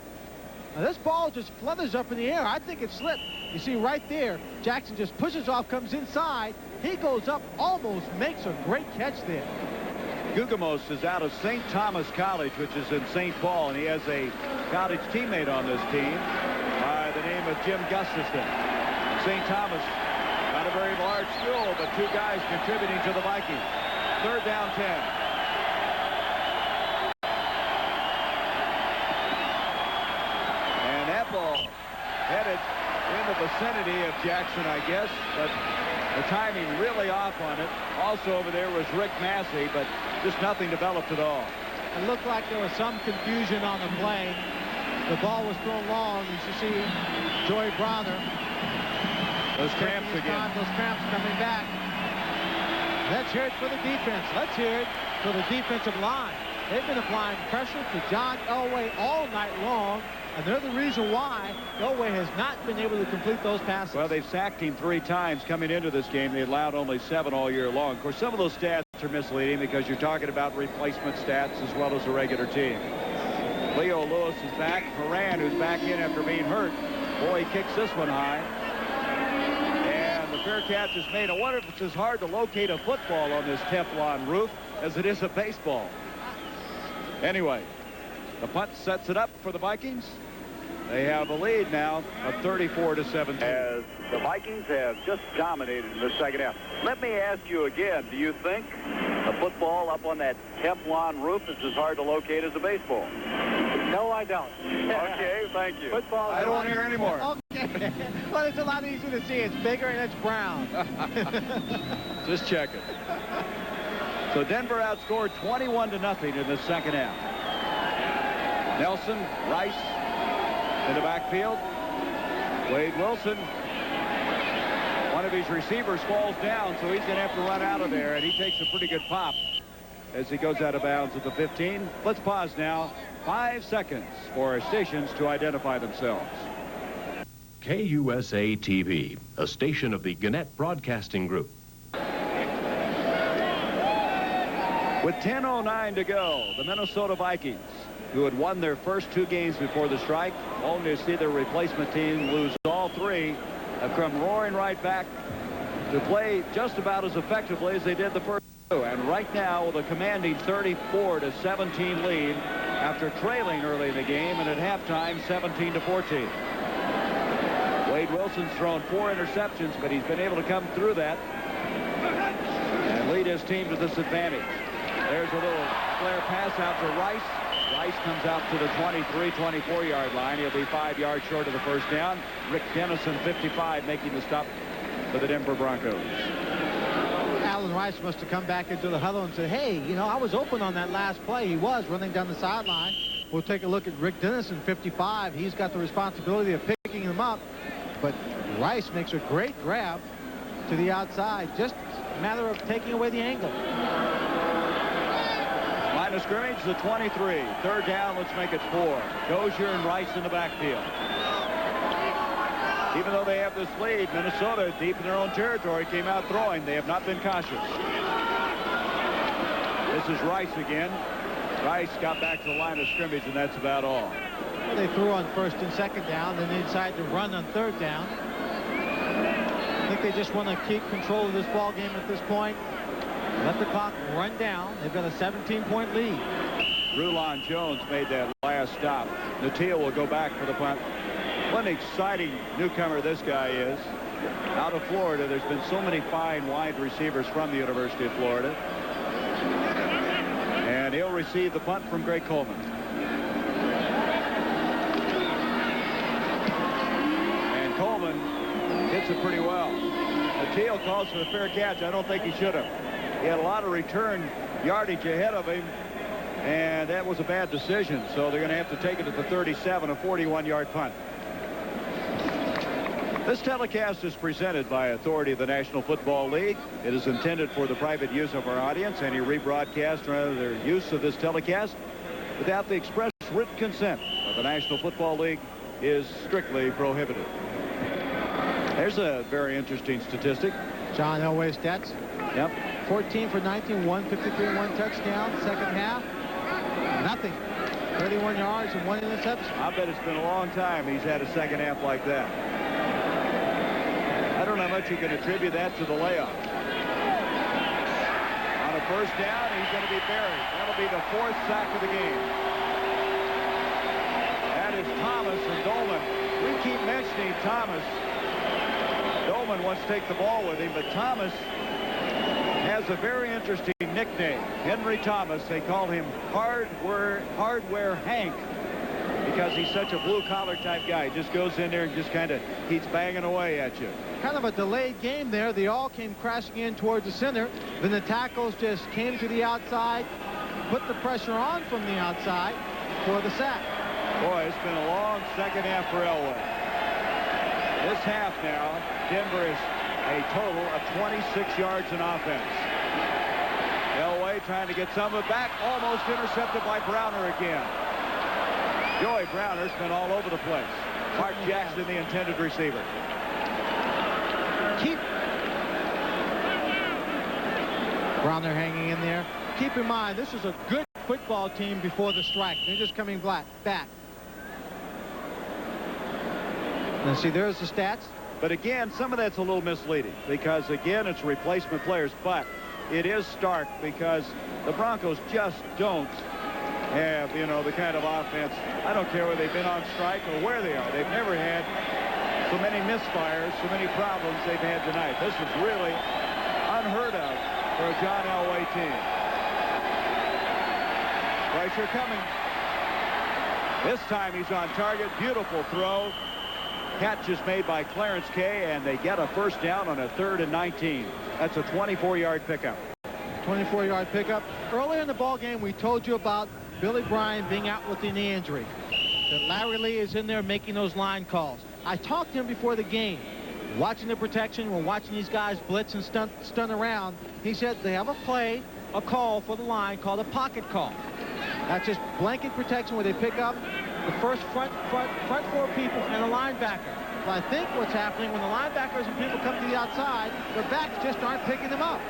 Now this ball just flutters up in the air. I think it slipped. You see right there, Jackson just pushes off, comes inside. He goes up, almost makes a great catch there. Gugamos is out of St. Thomas College, which is in St. Paul, and he has a college teammate on this team by the name of Jim Gustafson. St. Thomas, not a very large school, but 2 guys contributing to the Vikings. Third down 10. And that ball headed in the vicinity of Jackson, I guess, but the timing really off on it. Also over there was Rick Massey, but just nothing developed at all. It looked like there was some confusion on the play. The ball was thrown long. You should see Joey Browner. Those cramps again. Those cramps coming back. Let's hear it for the defense. Let's hear it for the defensive line. They've been applying pressure to John Elway all night long, and they're the reason why Elway has not been able to complete those passes. Well, they've sacked him 3 times coming into this game. They allowed only 7 all year long. Of course, some of those stats are misleading because you're talking about replacement stats as well as a regular team. Leo Lewis is back. Moran, who's back in after being hurt. Boy, he kicks this one high. And the fair catch is made. I wonder if it's as hard to locate a football on this Teflon roof as it is a baseball. Anyway, the punt sets it up for the Vikings. They have a lead now of 34-17. As the Vikings have just dominated in the second half. Let me ask you again, do you think a football up on that Teflon roof is as hard to locate as a baseball? No, I don't. Okay, thank you. Football. I don't want to hear anymore. Okay. Well, it's a lot easier to see. It's bigger and it's brown. Just checking. So Denver outscored 21-0 in the second half. Nelson, Rice, in the backfield. Wade Wilson, one of his receivers falls down, so he's going to have to run out of there, and he takes a pretty good pop as he goes out of bounds at the 15. Let's pause now. 5 seconds for our stations to identify themselves. KUSA TV, a station of the Gannett Broadcasting Group. With 10:09 to go, the Minnesota Vikings, who had won their first 2 games before the strike, only to see their replacement team lose all 3, have come roaring right back to play just about as effectively as they did the first 2. And right now, with a commanding 34-17 lead after trailing early in the game, and at halftime, 17-14. Wade Wilson's thrown 4 interceptions, but he's been able to come through that and lead his team to this advantage. There's a little flare pass out to Rice. Rice comes out to the 23-24-yard line. He'll be 5 yards short of the first down. Rick Dennison, 55, making the stop for the Denver Broncos. Alan Rice must have come back into the huddle and said, hey, you know, I was open on that last play. He was running down the sideline. We'll take a look at Rick Dennison, 55. He's got the responsibility of picking him up. But Rice makes a great grab to the outside. Just a matter of taking away the angle. Line of scrimmage, the 23. 3rd down, let's make it 4. Dozier and Rice in the backfield. Even though they have this lead, Minnesota, deep in their own territory, came out throwing. They have not been cautious. This is Rice again. Rice got back to the line of scrimmage, and that's about all. Well, they threw on 1st and 2nd down, then they decided to run on 3rd down. I think they just want to keep control of this ball game at this point. Let the clock run down. They've got a 17-point lead. Rulon Jones made that last stop. Natil will go back for the punt. What an exciting newcomer this guy is. Out of Florida, there's been so many fine wide receivers from the University of Florida. And he'll receive the punt from Greg Coleman. And Coleman hits it pretty well. Natil calls for the fair catch. I don't think he should have. He had a lot of return yardage ahead of him, and that was a bad decision. So they're going to have to take it at the 37, a 41-yard punt. This telecast is presented by authority of the National Football League. It is intended for the private use of our audience. Any rebroadcast or other use of this telecast without the express written consent of the National Football League is strictly prohibited. There's a very interesting statistic. John Elway stats. Yep. 14 for 19, 153 and 1 touchdown. 2nd half, nothing. 31 yards and 1 interception. I bet it's been a long time he's had a 2nd half like that. I don't know how much you can attribute that to the layoff. On a 1st down, he's going to be buried. That'll be the 4th sack of the game. That is Thomas and Dolman. We keep mentioning Thomas. Dolman wants to take the ball with him, but Thomas has a very interesting nickname. Henry Thomas. They call him Hardware Hank because he's such a blue-collar type guy. He just goes in there and just kind of keeps banging away at you. Kind of a delayed game there. They all came crashing in towards the center. Then the tackles just came to the outside, put the pressure on from the outside for the sack. Boy, it's been a long 2nd half for Elway. This half now, Denver is a total of 26 yards in offense. Elway trying to get some of it back, almost intercepted by Browner again. Joey Browner's been all over the place. Mark Jackson, the intended receiver. Browner hanging in there. Keep in mind, this is a good football team before the strike. They're just coming back. And see, there's the stats. But again, some of that's a little misleading because, again, it's replacement players. But it is stark because the Broncos just don't have, you know, the kind of offense. I don't care whether they've been on strike or where they are. They've never had so many misfires, so many problems they've had tonight. This is really unheard of for a John Elway team. Pressure coming. This time he's on target. Beautiful throw. Catch is made by Clarence Kay, and they get a 1st down on a 3rd and 19. That's a 24-yard pickup. 24-yard pickup. Earlier in the ball game, we told you about Billy Bryan being out with the knee injury. that Larry Lee is in there making those line calls. I talked to him before the game. Watching the protection, we're watching these guys blitz and stun around. He said they have a call for the line called a pocket call. That's just blanket protection where they pick up the first front four people and a linebacker. So I think what's happening when the linebackers and people come to the outside, their backs just aren't picking them up.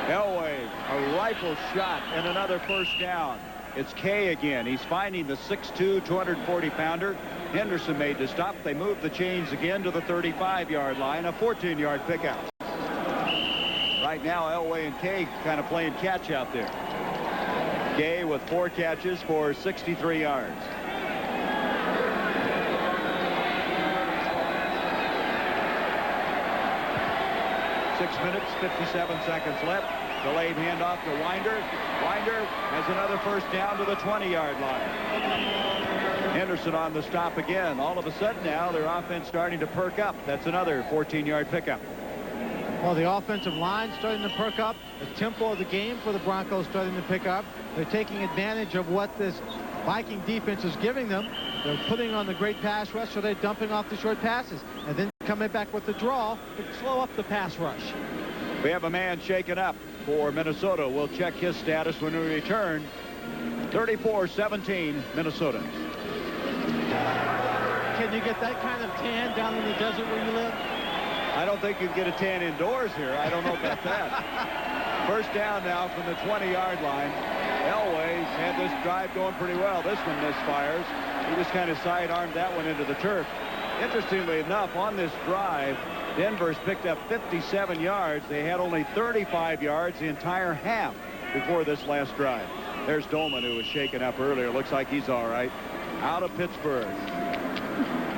Elway, a rifle shot and another first down. It's Kay again. He's finding the 6'2", 240-pounder. Henderson made the stop. They moved the chains again to the 35-yard line, a 14-yard pickup. Right now, Elway and Kay kind of playing catch out there. Kay with 4 catches for 63 yards. Six minutes, 57 seconds left. Delayed handoff to Winder. Winder has another first down to the 20-yard line. Henderson on the stop again. All of a sudden now their offense starting to perk up. That's another 14-yard pickup. Well, the offensive line starting to perk up. The tempo of the game for the Broncos starting to pick up. They're taking advantage of what this Viking defense is giving them. They're putting on the great pass rush, so they're dumping off the short passes. And then coming back with the draw to slow up the pass rush. We have a man shaken up for Minnesota. We'll check his status when we return. 34-17 Minnesota. Can you get that kind of tan down in the desert where you live? I don't think you can get a tan indoors here. I don't know about that. First down now from the 20-yard line. Elway's had this drive going pretty well. This one misfires. He just kind of sidearmed that one into the turf. Interestingly enough, on this drive, Denver's picked up 57 yards. They had only 35 yards the entire half before this last drive. There's Dolman, who was shaken up earlier. Looks like he's all right. Out of Pittsburgh.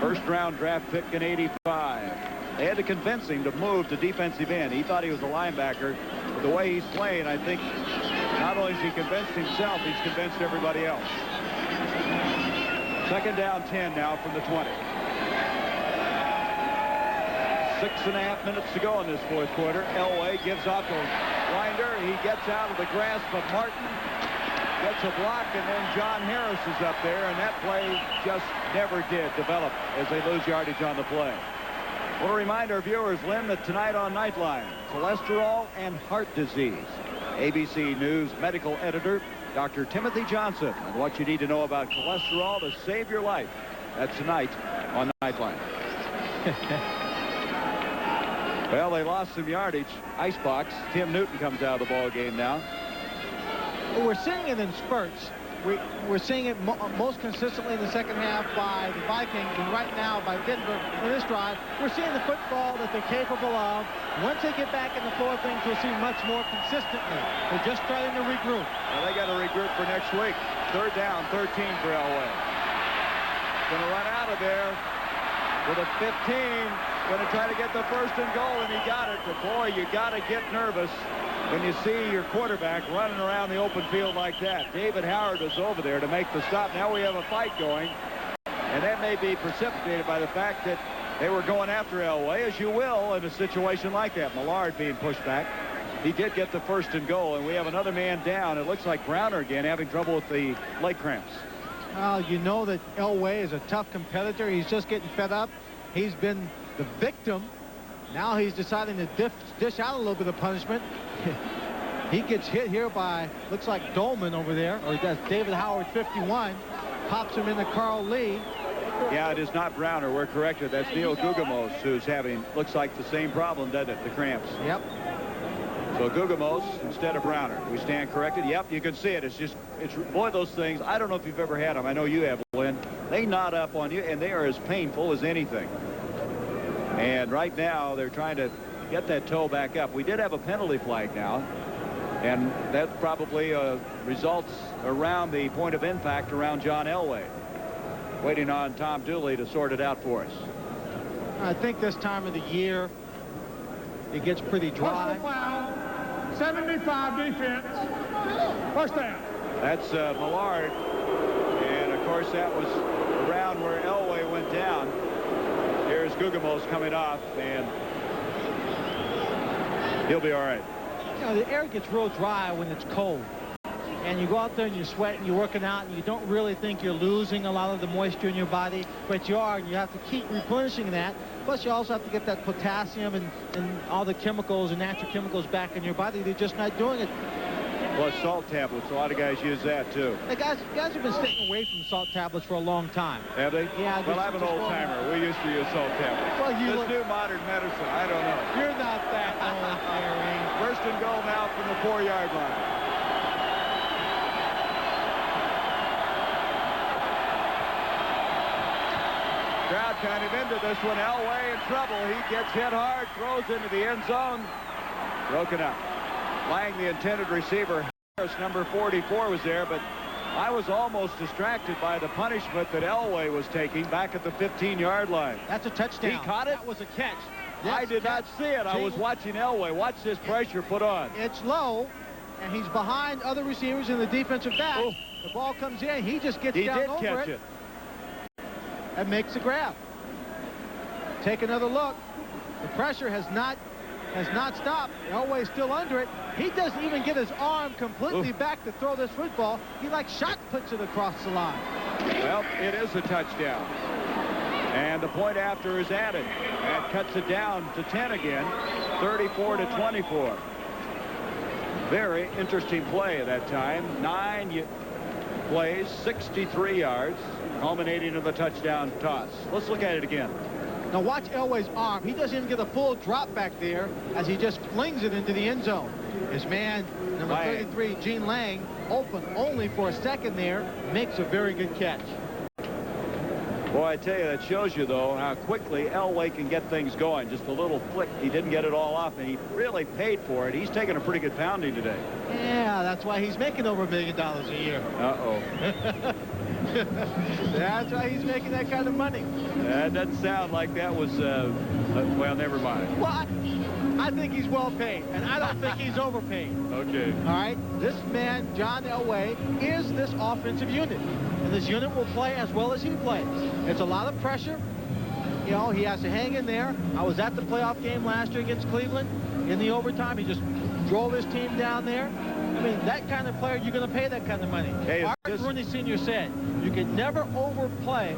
First-round draft pick in 85. They had to convince him to move to defensive end. He thought he was a linebacker. But the way he's playing, I think not only has he convinced himself, he's convinced everybody else. Second down 10 now from the 20. 6.5 minutes to go in this fourth quarter. Elway gives off to Winder. He gets out of the grasp of Martin. Gets a block, and then John Harris is up there, and that play just never did develop as they lose yardage on the play. I want to remind our viewers, Lynn, that tonight on Nightline, cholesterol and heart disease. ABC News medical editor, Dr. Timothy Johnson, and what you need to know about cholesterol to save your life. That's tonight on Nightline. Well, they lost some yardage. Icebox. Tim Newton comes out of the ball game now. Well, we're seeing it in spurts. We're seeing it most consistently in the second half by the Vikings, and right now by Denver in this drive. We're seeing the football that they're capable of. Once they get back in the flow of things, we'll see much more consistently. They're just starting to regroup. Well, they got to regroup for next week. Third down, 13 for Elway. Going to run out of there with a 15. Going to try to get the first and goal, and he got it. But boy, you got to get nervous when you see your quarterback running around the open field like that. David Howard was over there to make the stop. Now we have a fight going, and that may be precipitated by the fact that they were going after Elway, as you will in a situation like that. Millard being pushed back. He did get the first and goal, and we have another man down. It looks like Browner again having trouble with the leg cramps. Well, you know that Elway is a tough competitor. He's just getting fed up. He's been the victim. Now he's deciding to dish out a little bit of punishment. He gets hit here by, looks like Dolman over there, or that's David Howard, 51. Pops him into Carl Lee. Yeah, it is not Browner. We're corrected. That's Neil Gugamos, who's having, looks like the same problem, doesn't it? The cramps. Yep. So Gugamos instead of Browner. We stand corrected. Yep, you can see it. It's just, boy, those things, I don't know if you've ever had them. I know you have, Lynn. They knot up on you, and they are as painful as anything. And right now, they're trying to get that toe back up. We did have a penalty flag now, and that probably results around the point of impact around John Elway. Waiting on Tom Dooley to sort it out for us. I think this time of the year, it gets pretty dry. Foul, 75 defense. First down. That's Millard, and of course that was around where Elway went down. Here's Gugamos coming off, and he'll be all right. You know, the air gets real dry when it's cold. and you go out there and you sweat and you're working out and you don't really think you're losing a lot of the moisture in your body, but you are, and you have to keep replenishing that. Plus, you also have to get that potassium and all the chemicals and natural chemicals back in your body. They're just not doing it. Plus salt tablets. A lot of guys use that, too. The guys have been staying away from salt tablets for a long time. Have they? Yeah. Well, I'm an old-timer. We used to use salt tablets. Well, this new modern medicine, I don't know. You're not that old, Gary. First and goal now from the 4-yard line. Crowd kind of into this one. Elway in trouble. He gets hit hard, throws into the end zone. Broken up. Lang, the intended receiver. Harris, number 44, was there, but I was almost distracted by the punishment that Elway was taking back at the 15-yard line. That's a touchdown. He caught it? That was a catch. I did not see it. I was watching Elway. Watch this pressure put on. It's low, and he's behind other receivers in the defensive back. Oh. The ball comes in. He just gets He down did over catch it. And makes the grab. Take another look. The pressure has not stopped. Elway's still under it. He doesn't even get his arm completely back to throw this football. He like shot puts it across the line. Well, it is a touchdown. And the point after is added. That cuts it down to 10 again. 34-24. Very interesting play at that time. 9 plays, 63 yards, culminating in the touchdown toss. Let's look at it again. Now watch Elway's arm. He doesn't even get a full drop back there as he just flings it into the end zone. His man, number 33, Gene Lang, open only for a second there, makes a very good catch. Boy, I tell you, that shows you, though, how quickly Elway can get things going. Just a little flick. He didn't get it all off, and he really paid for it. He's taking a pretty good pounding today. Yeah, that's why he's making over $1 million a year. Uh-oh. That's why he's making that kind of money. That doesn't sound like that was, well, never mind. Well, I think he's well paid, and I don't think he's overpaid. Okay. All right? This man, John Elway, is this offensive unit. And this unit will play as well as he plays. It's a lot of pressure. You know, he has to hang in there. I was at the playoff game last year against Cleveland. In the overtime, he just drove his team down there. I mean, that kind of player, you're going to pay that kind of money. Hey, Art Rooney Sr. said, you can never overpay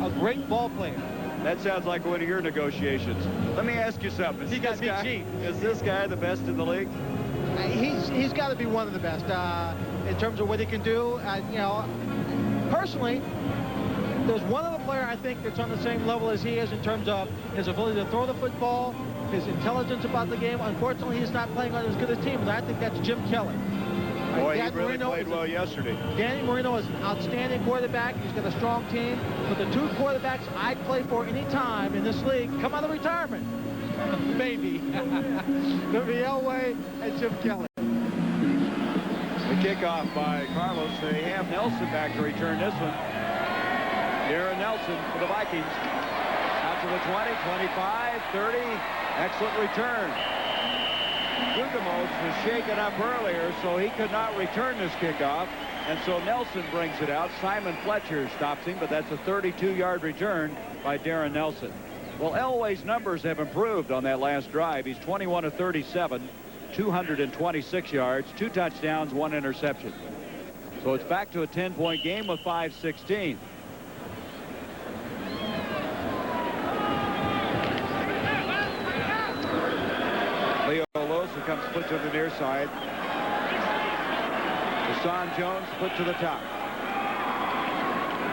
a great ball player. That sounds like one of your negotiations. Let me ask you something. He got me cheap. Is this guy the best in the league? He's got to be one of the best in terms of what he can do. You know, personally, there's one other player I think that's on the same level as he is in terms of his ability to throw the football, his intelligence about the game. Unfortunately, he's not playing on as good a team, and I think that's Jim Kelly. Boy, he really played well yesterday. Danny Marino is an outstanding quarterback. He's got a strong team. But the two quarterbacks I'd play for any time in this league come out of retirement. Maybe. It'll be Elway and Jim Kelly. The kickoff by Carlos. They have Nelson back to return this one. Darren Nelson for the Vikings. Out to the 20, 25, 30. Excellent return. Guggemos was shaken up earlier, so he could not return this kickoff. And so Nelson brings it out. Simon Fletcher stops him, but that's a 32-yard return by Darren Nelson. Well, Elway's numbers have improved on that last drive. He's 21 of 37, 226 yards, 2 touchdowns, 1 interception. So it's back to a 10-point game with 5:16. Leo Losa comes split to the near side. Deshaun Jones put to the top.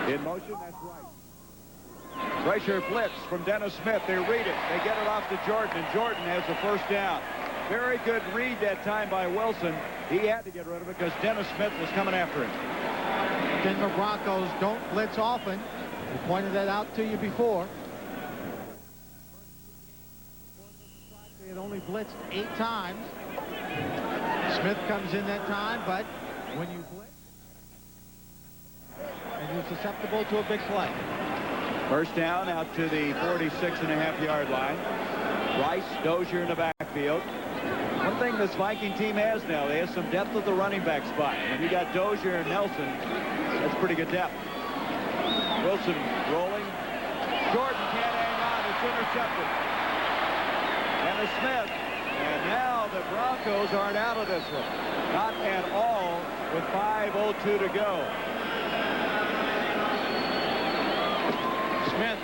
In motion, that's right. Pressure blitz from Dennis Smith. They read it. They get it off to Jordan, and Jordan has the first down. Very good read that time by Wilson. He had to get rid of it because Dennis Smith was coming after him. Denver Broncos don't blitz often. We pointed that out to you before. They had only blitzed 8 times. Smith comes in that time, but when you blitz, and you're susceptible to a big play. First down out to the 46.5-yard line. Rice, Dozier in the backfield. One thing this Viking team has now, they have some depth at the running back spot. When you got Dozier and Nelson, that's pretty good depth. Wilson rolling. Jordan can't hang on. It's intercepted. And a Smith. And now the Broncos aren't out of this one. Not at all with 5:02 to go. Smith.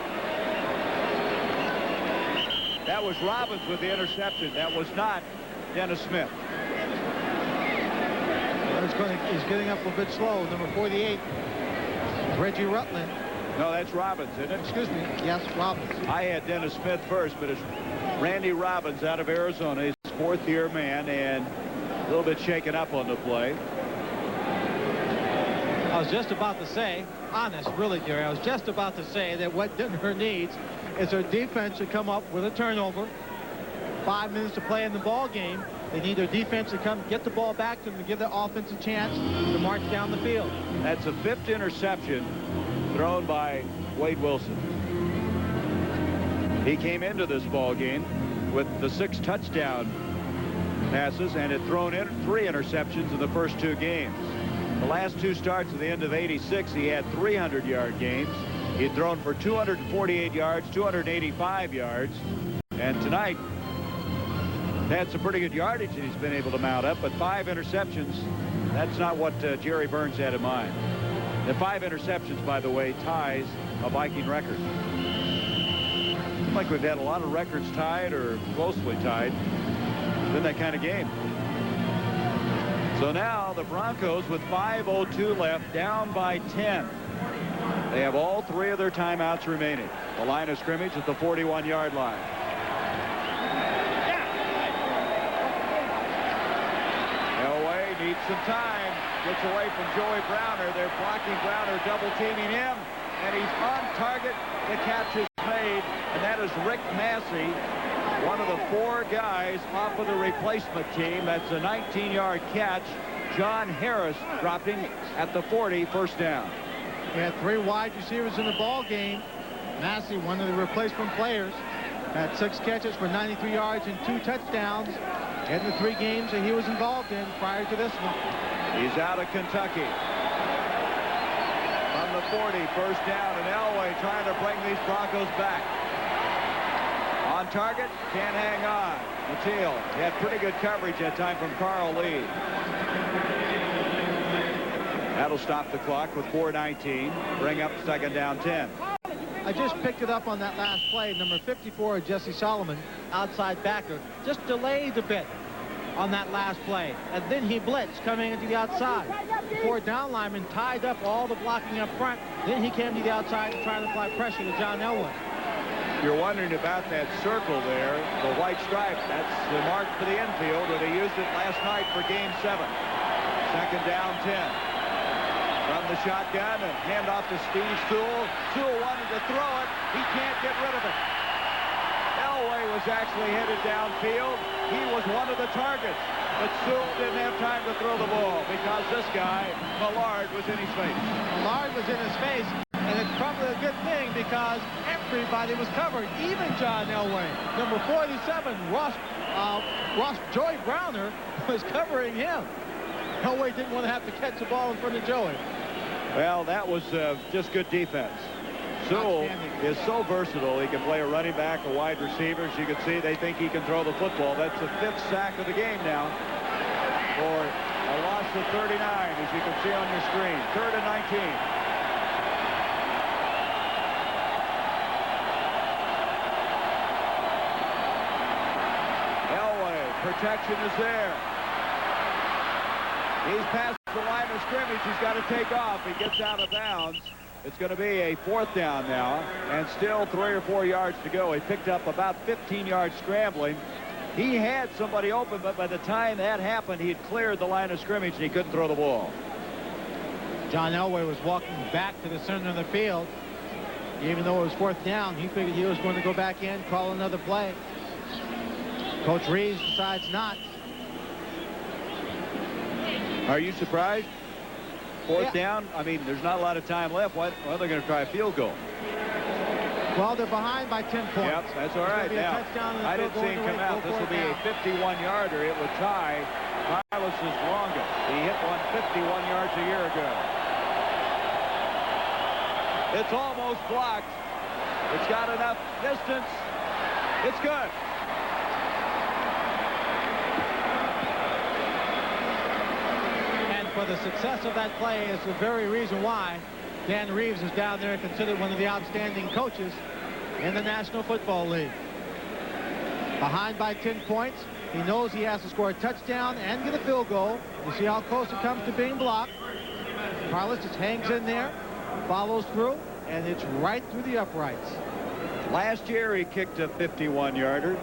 That was Robbins with the interception. That was not Dennis Smith. He's getting up a bit slow. Number 48, Reggie Rutland. No, that's Robbins, isn't it? Excuse me. Yes, Robbins. I had Dennis Smith first, but it's Randy Robbins out of Arizona. He's a fourth-year man and a little bit shaken up on the play. I was just about to say, honest, really, Gary, I was just about to say that what Denver needs is their defense to come up with a turnover. 5 minutes to play in the ball game. They need their defense to come get the ball back to them and give the offense a chance to march down the field. That's a 5th interception thrown by Wade Wilson. He came into this ball game with the 6 touchdown passes and had thrown in 3 interceptions in the first 2 games. The last 2 starts at the end of '86, he had 300-yard games. He had thrown for 248 yards, 285 yards, and tonight had some pretty good yardage that he's been able to mount up, but 5 interceptions, that's not what Jerry Burns had in mind. The 5 interceptions, by the way, ties a Viking record. Seems like we've had a lot of records tied or closely tied. It's been that kind of game. So now the Broncos with 5:02 left, down by 10. They have all 3 of their timeouts remaining. The line of scrimmage at the 41-yard line. Elway needs some time. Gets away from Joey Browner. They're blocking Browner, double teaming him, and he's on target. The catch is made, and that is Rick Massey, one of the 4 guys off of the replacement team. That's a 19-yard catch. John Harris dropping at the 40, first down. He had 3 wide receivers in the ball game. Massey, one of the replacement players, had 6 catches for 93 yards and 2 touchdowns in the 3 games that he was involved in prior to this one. He's out of Kentucky. From the 40, first down, and Elway trying to bring these Broncos back. On target, can't hang on. Mateel had pretty good coverage that time from Carl Lee. That'll stop the clock with 4:19. Bring up second down 10. I just picked it up on that last play. Number 54, Jesse Solomon, outside backer, just delayed a bit on that last play. And then he blitzed coming into the outside. The 4 down linemen tied up all the blocking up front. Then he came to the outside and tried to apply pressure to John Elway. You're wondering about that circle there, the white stripe. That's the mark for the infield, where they used it last night for Game 7. Second down 10. From the shotgun, and hand off to Steve Sewell. Sewell wanted to throw it. He can't get rid of it. Elway was actually headed downfield. He was one of the targets. But Sewell didn't have time to throw the ball because this guy, Millard, was in his face. Millard was in his face, and it's probably a good thing because everybody was covered, even John Elway. Number 47, Joey Browner was covering him. Elway didn't want to have to catch the ball in front of Joey. Well, that was just good defense. Sewell is so versatile. He can play a running back, a wide receiver. As you can see, they think he can throw the football. That's the 5th sack of the game now for a loss of 39, as you can see on your screen. 3rd and 19. Elway, protection is there. He's past the line of scrimmage. He's got to take off. He gets out of bounds. It's going to be a 4th down now, and still 3 or 4 yards to go. He picked up about 15 yards scrambling. He had somebody open, but by the time that happened, he had cleared the line of scrimmage, and he couldn't throw the ball. John Elway was walking back to the center of the field. Even though it was 4th down, he figured he was going to go back in, call another play. Coach Reeves decides not. Are you surprised? 4th down? I mean, there's not a lot of time left. Well, they're going to try a field goal. Well, they're behind by 10 points. Yep, that's all right. Now, I didn't see him come out. This will be a 51-yarder. It would tie Silas's longest. He hit one 51 yards a year ago. It's almost blocked. It's got enough distance. It's good. for the success of that play is the very reason why Dan Reeves is down there, considered one of the outstanding coaches in the National Football League. Behind by 10 points. He knows he has to score a touchdown and get a field goal. You see how close it comes to being blocked. Carlos just hangs in there, follows through, and it's right through the uprights. Last year he kicked a 51-yarder.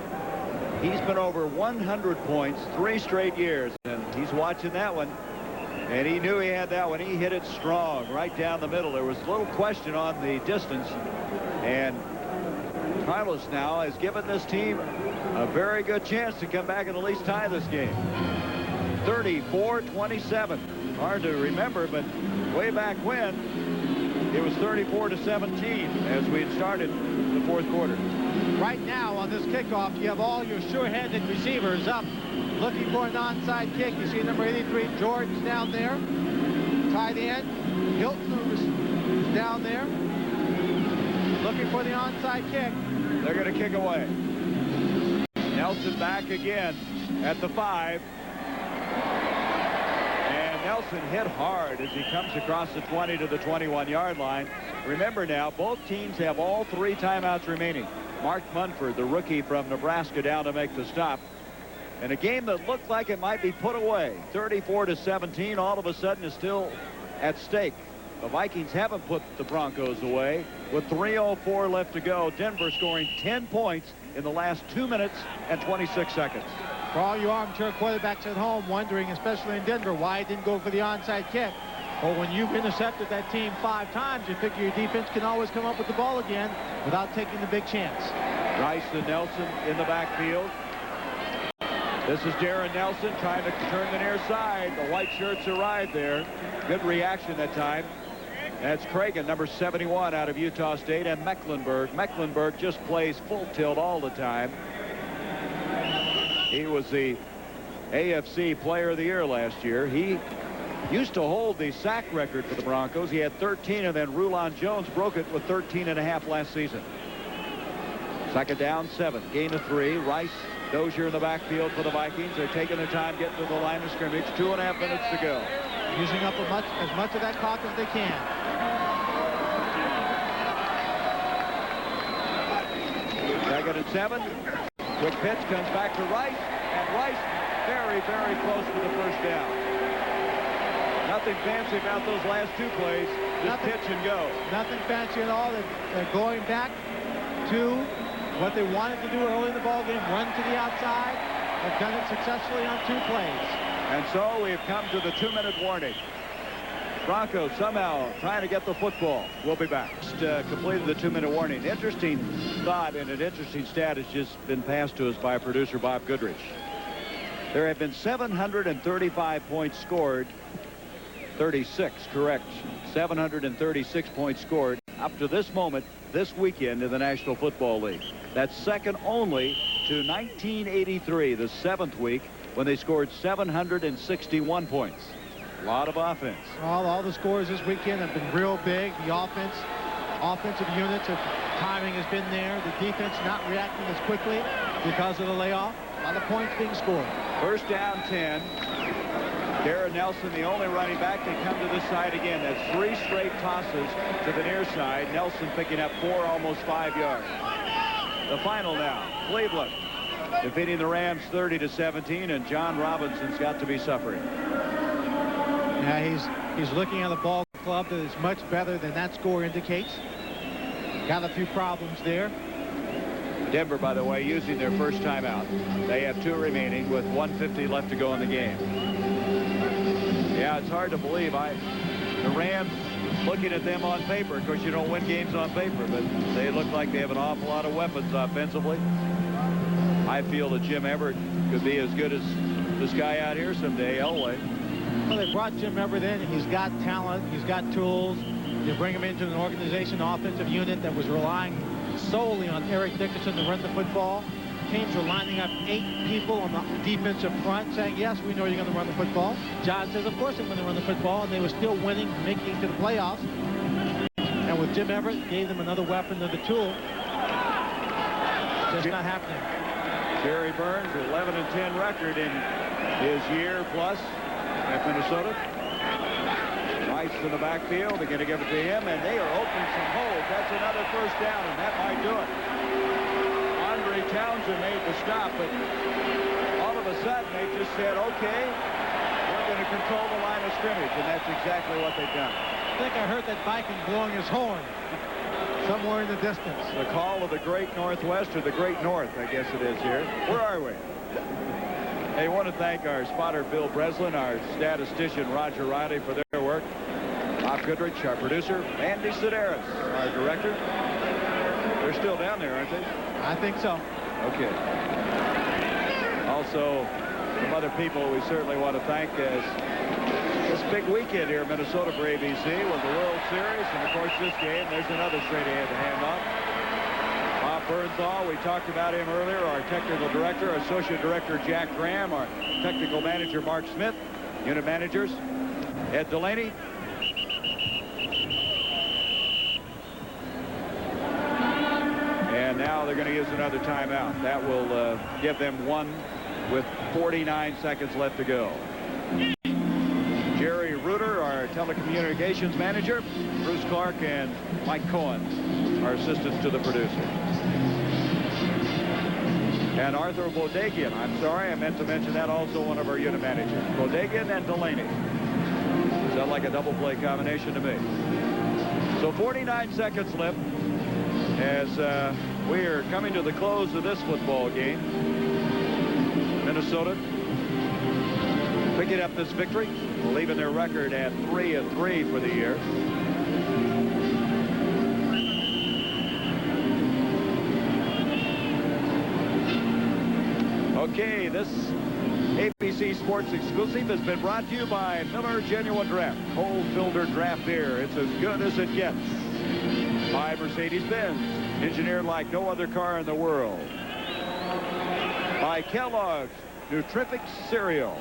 He's been over 100 points 3 straight years, and he's watching that one. And he knew he had that one. He hit it strong right down the middle. There was a little question on the distance, and Carlos now has given this team a very good chance to come back and at least tie this game. 34-27. Hard to remember, but way back when, it was 34-17 as we had started the 4th quarter. Right now on this kickoff, you have all your sure-handed receivers up looking for an onside kick. You see number 83, Jordan's down there. Tight end, Hilton is down there looking for the onside kick. They're going to kick away. Nelson back again at the 5. And Nelson hit hard as he comes across the 20 to the 21-yard line. Remember now, both teams have all 3 timeouts remaining. Mark Munford, the rookie from Nebraska, down to make the stop. And a game that looked like it might be put away, 34-17, all of a sudden is still at stake. The Vikings haven't put the Broncos away. With 3:04 left to go, Denver scoring 10 points in the last 2 minutes and 26 seconds. For all you armchair quarterbacks at home wondering, especially in Denver, why it didn't go for the onside kick. Well, when you've intercepted that team 5 times, you figure your defense can always come up with the ball again without taking the big chance. Rice and Nelson in the backfield. This is Darren Nelson trying to turn the near side. The white shirts arrived there. Good reaction that time. That's Cragen, number 71 out of Utah State, and Mecklenburg. Mecklenburg just plays full tilt all the time. He was the AFC Player of the Year last year. He used to hold the sack record for the Broncos. He had 13, and then Rulon Jones broke it with 13.5 last season. 2nd down, 7. Gain of 3. Rice, Dozier in the backfield for the Vikings. They're taking their time getting to the line of scrimmage. 2.5 minutes to go. Using up as much of that clock as they can. 2nd and 7. Quick pitch comes back to Rice, and Rice very, very close to the 1st down. Nothing fancy about those last 2 plays. Just pitch and go. Nothing fancy at all. They're going back to what they wanted to do early in the ballgame, run to the outside. They've done it successfully on 2 plays. And so we've come to the 2-minute warning. Broncos somehow trying to get the football. We'll be back. Just completed the 2-minute warning. Interesting thought and an interesting stat has just been passed to us by producer Bob Goodrich. There have been 735 points scored. 36, correct. 736 points scored up to this moment this weekend in the National Football League. That's second only to 1983, the 7th week, when they scored 761 points. A lot of offense. All the scores this weekend have been real big. The offensive units, timing has been there. The defense not reacting as quickly because of the layoff. A lot of points being scored. 1st down, 10. Darren Nelson, the only running back. They come to this side again. That's 3 straight tosses to the near side. Nelson picking up 4, almost 5 yards. The final now, Cleveland defeating the Rams 30-17, and John Robinson's got to be suffering. Yeah, he's looking at a ball club that is much better than that score indicates. Got a few problems there. Denver, by the way, using their first timeout. They have 2 remaining with 1:50 left to go in the game. Yeah, it's hard to believe. The Rams, looking at them on paper, of course you don't win games on paper, but they look like they have an awful lot of weapons offensively. I feel that Jim Everett could be as good as this guy out here someday, Elway. Well, they brought Jim Everett in. He's got talent. He's got tools. You bring him into an organization, offensive unit that was relying solely on Eric Dickerson to run the football. Teams were lining up 8 people on the defensive front saying, yes, we know you're going to run the football. John says, of course I'm going to run the football, and they were still winning, making it to the playoffs. And with Jim Everett, gave them another weapon to the tool. Just not happening. Jerry Burns, 11-10 record in his year plus at Minnesota. Rice in the backfield. They're going to give it to him, and they are opening some holes. That's another first down, and that might do it. Andre Townsend made the stop, but all of a sudden they just said, okay, we're going to control the line of scrimmage, and that's exactly what they've done. I think I heard that Viking blowing his horn somewhere in the distance. The call of the Great Northwest, or the Great North, I guess it is here. Where are we? Hey, I want to thank our spotter, Bill Breslin, our statistician, Roger Riley, for their work. Bob Goodrich, our producer. Andy Sedaris, our director. They're still down there, aren't they? I think so. Okay. Also, some other people we certainly want to thank as this big weekend here in Minnesota for ABC with the World Series, and of course this game. There's another straight ahead to hand off. Bob Bernthal, we talked about him earlier, our technical director, associate director Jack Graham, our technical manager Mark Smith, unit managers Ed Delaney. And now they're going to use another timeout. That will give them one with 49 seconds left to go. Jerry Reuter, our telecommunications manager, Bruce Clark, and Mike Cohen, our assistants to the producer. And Arthur Bodegian. I'm sorry, I meant to mention that, also one of our unit managers. Bodegian and Delaney. Sound like a double play combination to me. So 49 seconds left as we are coming to the close of this football game. Minnesota picking up this victory, leaving their record at 3-3 for the year. Okay, this ABC Sports exclusive has been brought to you by Miller Genuine Draft, cold filter draft beer. It's as good as it gets. By Mercedes-Benz, engineered like no other car in the world. By Kellogg's Nutrific Cereal.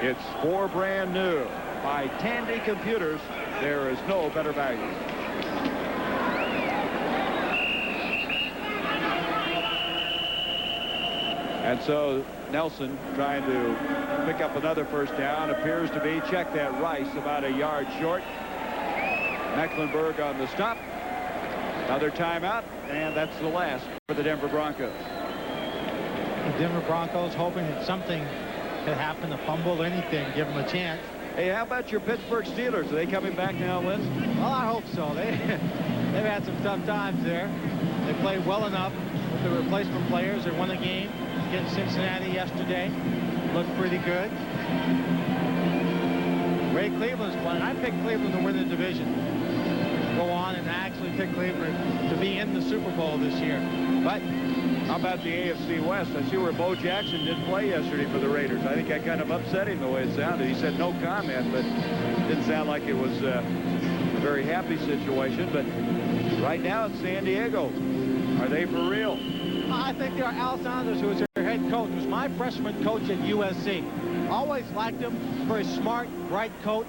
It's 4 brand new. By Tandy Computers, there is no better value. And so Nelson trying to pick up another first down. Appears to be, check that, Rice about a yard short. Mecklenburg on the stop. Another timeout, and that's the last for the Denver Broncos. The Denver Broncos hoping that something could happen, a fumble, anything, give them a chance. Hey, how about your Pittsburgh Steelers? Are they coming back now, Liz? Well, I hope so. They've had some tough times there. They played well enough with the replacement players. They won a game against Cincinnati yesterday. Looked pretty good. Ray Cleveland's playing. I picked Cleveland to win the division. Go on and actually pick Cleveland to be in the Super Bowl this year. But how about the AFC West? I see where Bo Jackson didn't play yesterday for the Raiders. I think I kind of upset him the way it sounded. He said no comment, but it didn't sound like it was a very happy situation. But right now it's San Diego. Are they for real? I think they are. Al Saunders, who is their head coach, who's my freshman coach at USC. Always liked him. Very smart, bright coach.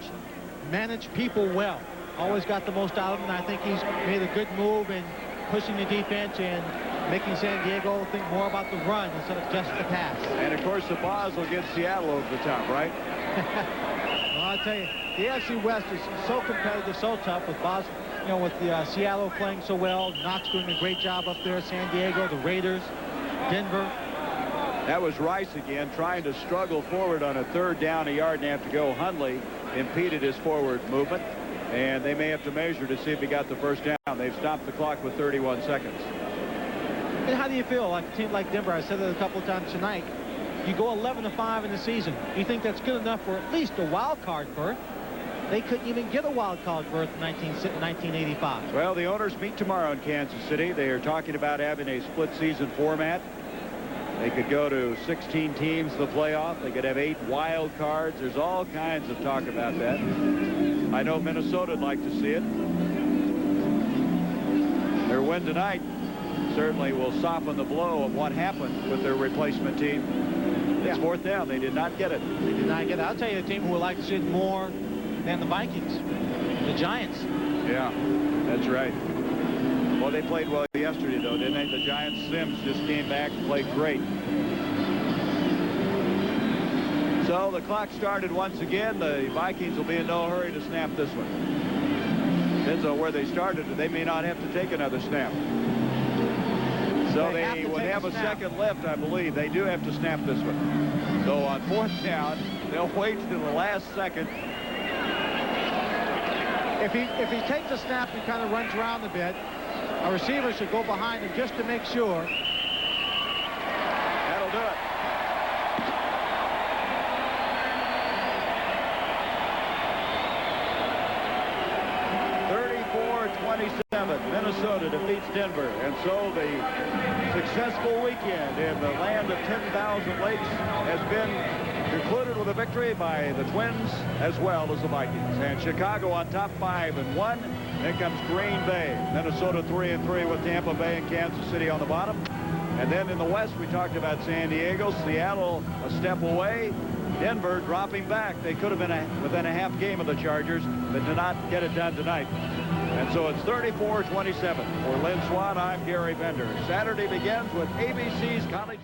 Managed people well. Always got the most out of him, and I think he's made a good move in pushing the defense and making San Diego think more about the run instead of just the pass. And of course the Boz will get Seattle over the top, right? Well, I'll tell you, the AFC West is so competitive, so tough with Boz, you know, with the Seattle playing so well, Knox doing a great job up there, San Diego, the Raiders, Denver. That was Rice again, trying to struggle forward on a third down, a yard and a half to go. Hundley impeded his forward movement, and they may have to measure to see if he got the first down. They've stopped the clock with 31 seconds. And how do you feel like a team like Denver? I said it a couple of times tonight. You go 11-5 in the season. You think that's good enough for at least a wild card berth? They couldn't even get a wild card berth in 1985. Well, the owners meet tomorrow in Kansas City. They are talking about having a split season format. They could go to 16 teams in the playoff. They could have 8 wild cards. There's all kinds of talk about that. I know Minnesota would like to see it. Their win tonight certainly will soften the blow of what happened with their replacement team. It's fourth down. They did not get it. They did not get it. I'll tell you a team who would like to see it more than the Vikings, the Giants. Yeah, that's right. Well, they played well yesterday, though, didn't they? The Giants. Sims just came back and played great. So the clock started once again. The Vikings will be in no hurry to snap this one. Depends on where they started. They may not have to take another snap. So they would have a second left, I believe. They do have to snap this one. So on 4th down, they'll wait till the last second. If he takes a snap and kind of runs around a bit, a receiver should go behind him just to make sure. That'll do it. Minnesota defeats Denver, and so the successful weekend in the land of 10,000 lakes has been concluded with a victory by the Twins as well as the Vikings. And Chicago on top 5-1. Then comes Green Bay. Minnesota 3-3 with Tampa Bay and Kansas City on the bottom. And then in the West, we talked about San Diego. Seattle a step away. Denver dropping back. They could have been within a half game of the Chargers, but did not get it done tonight. And so it's 34-27. For Lynn Swan, I'm Gary Bender. Saturday begins with ABC's college.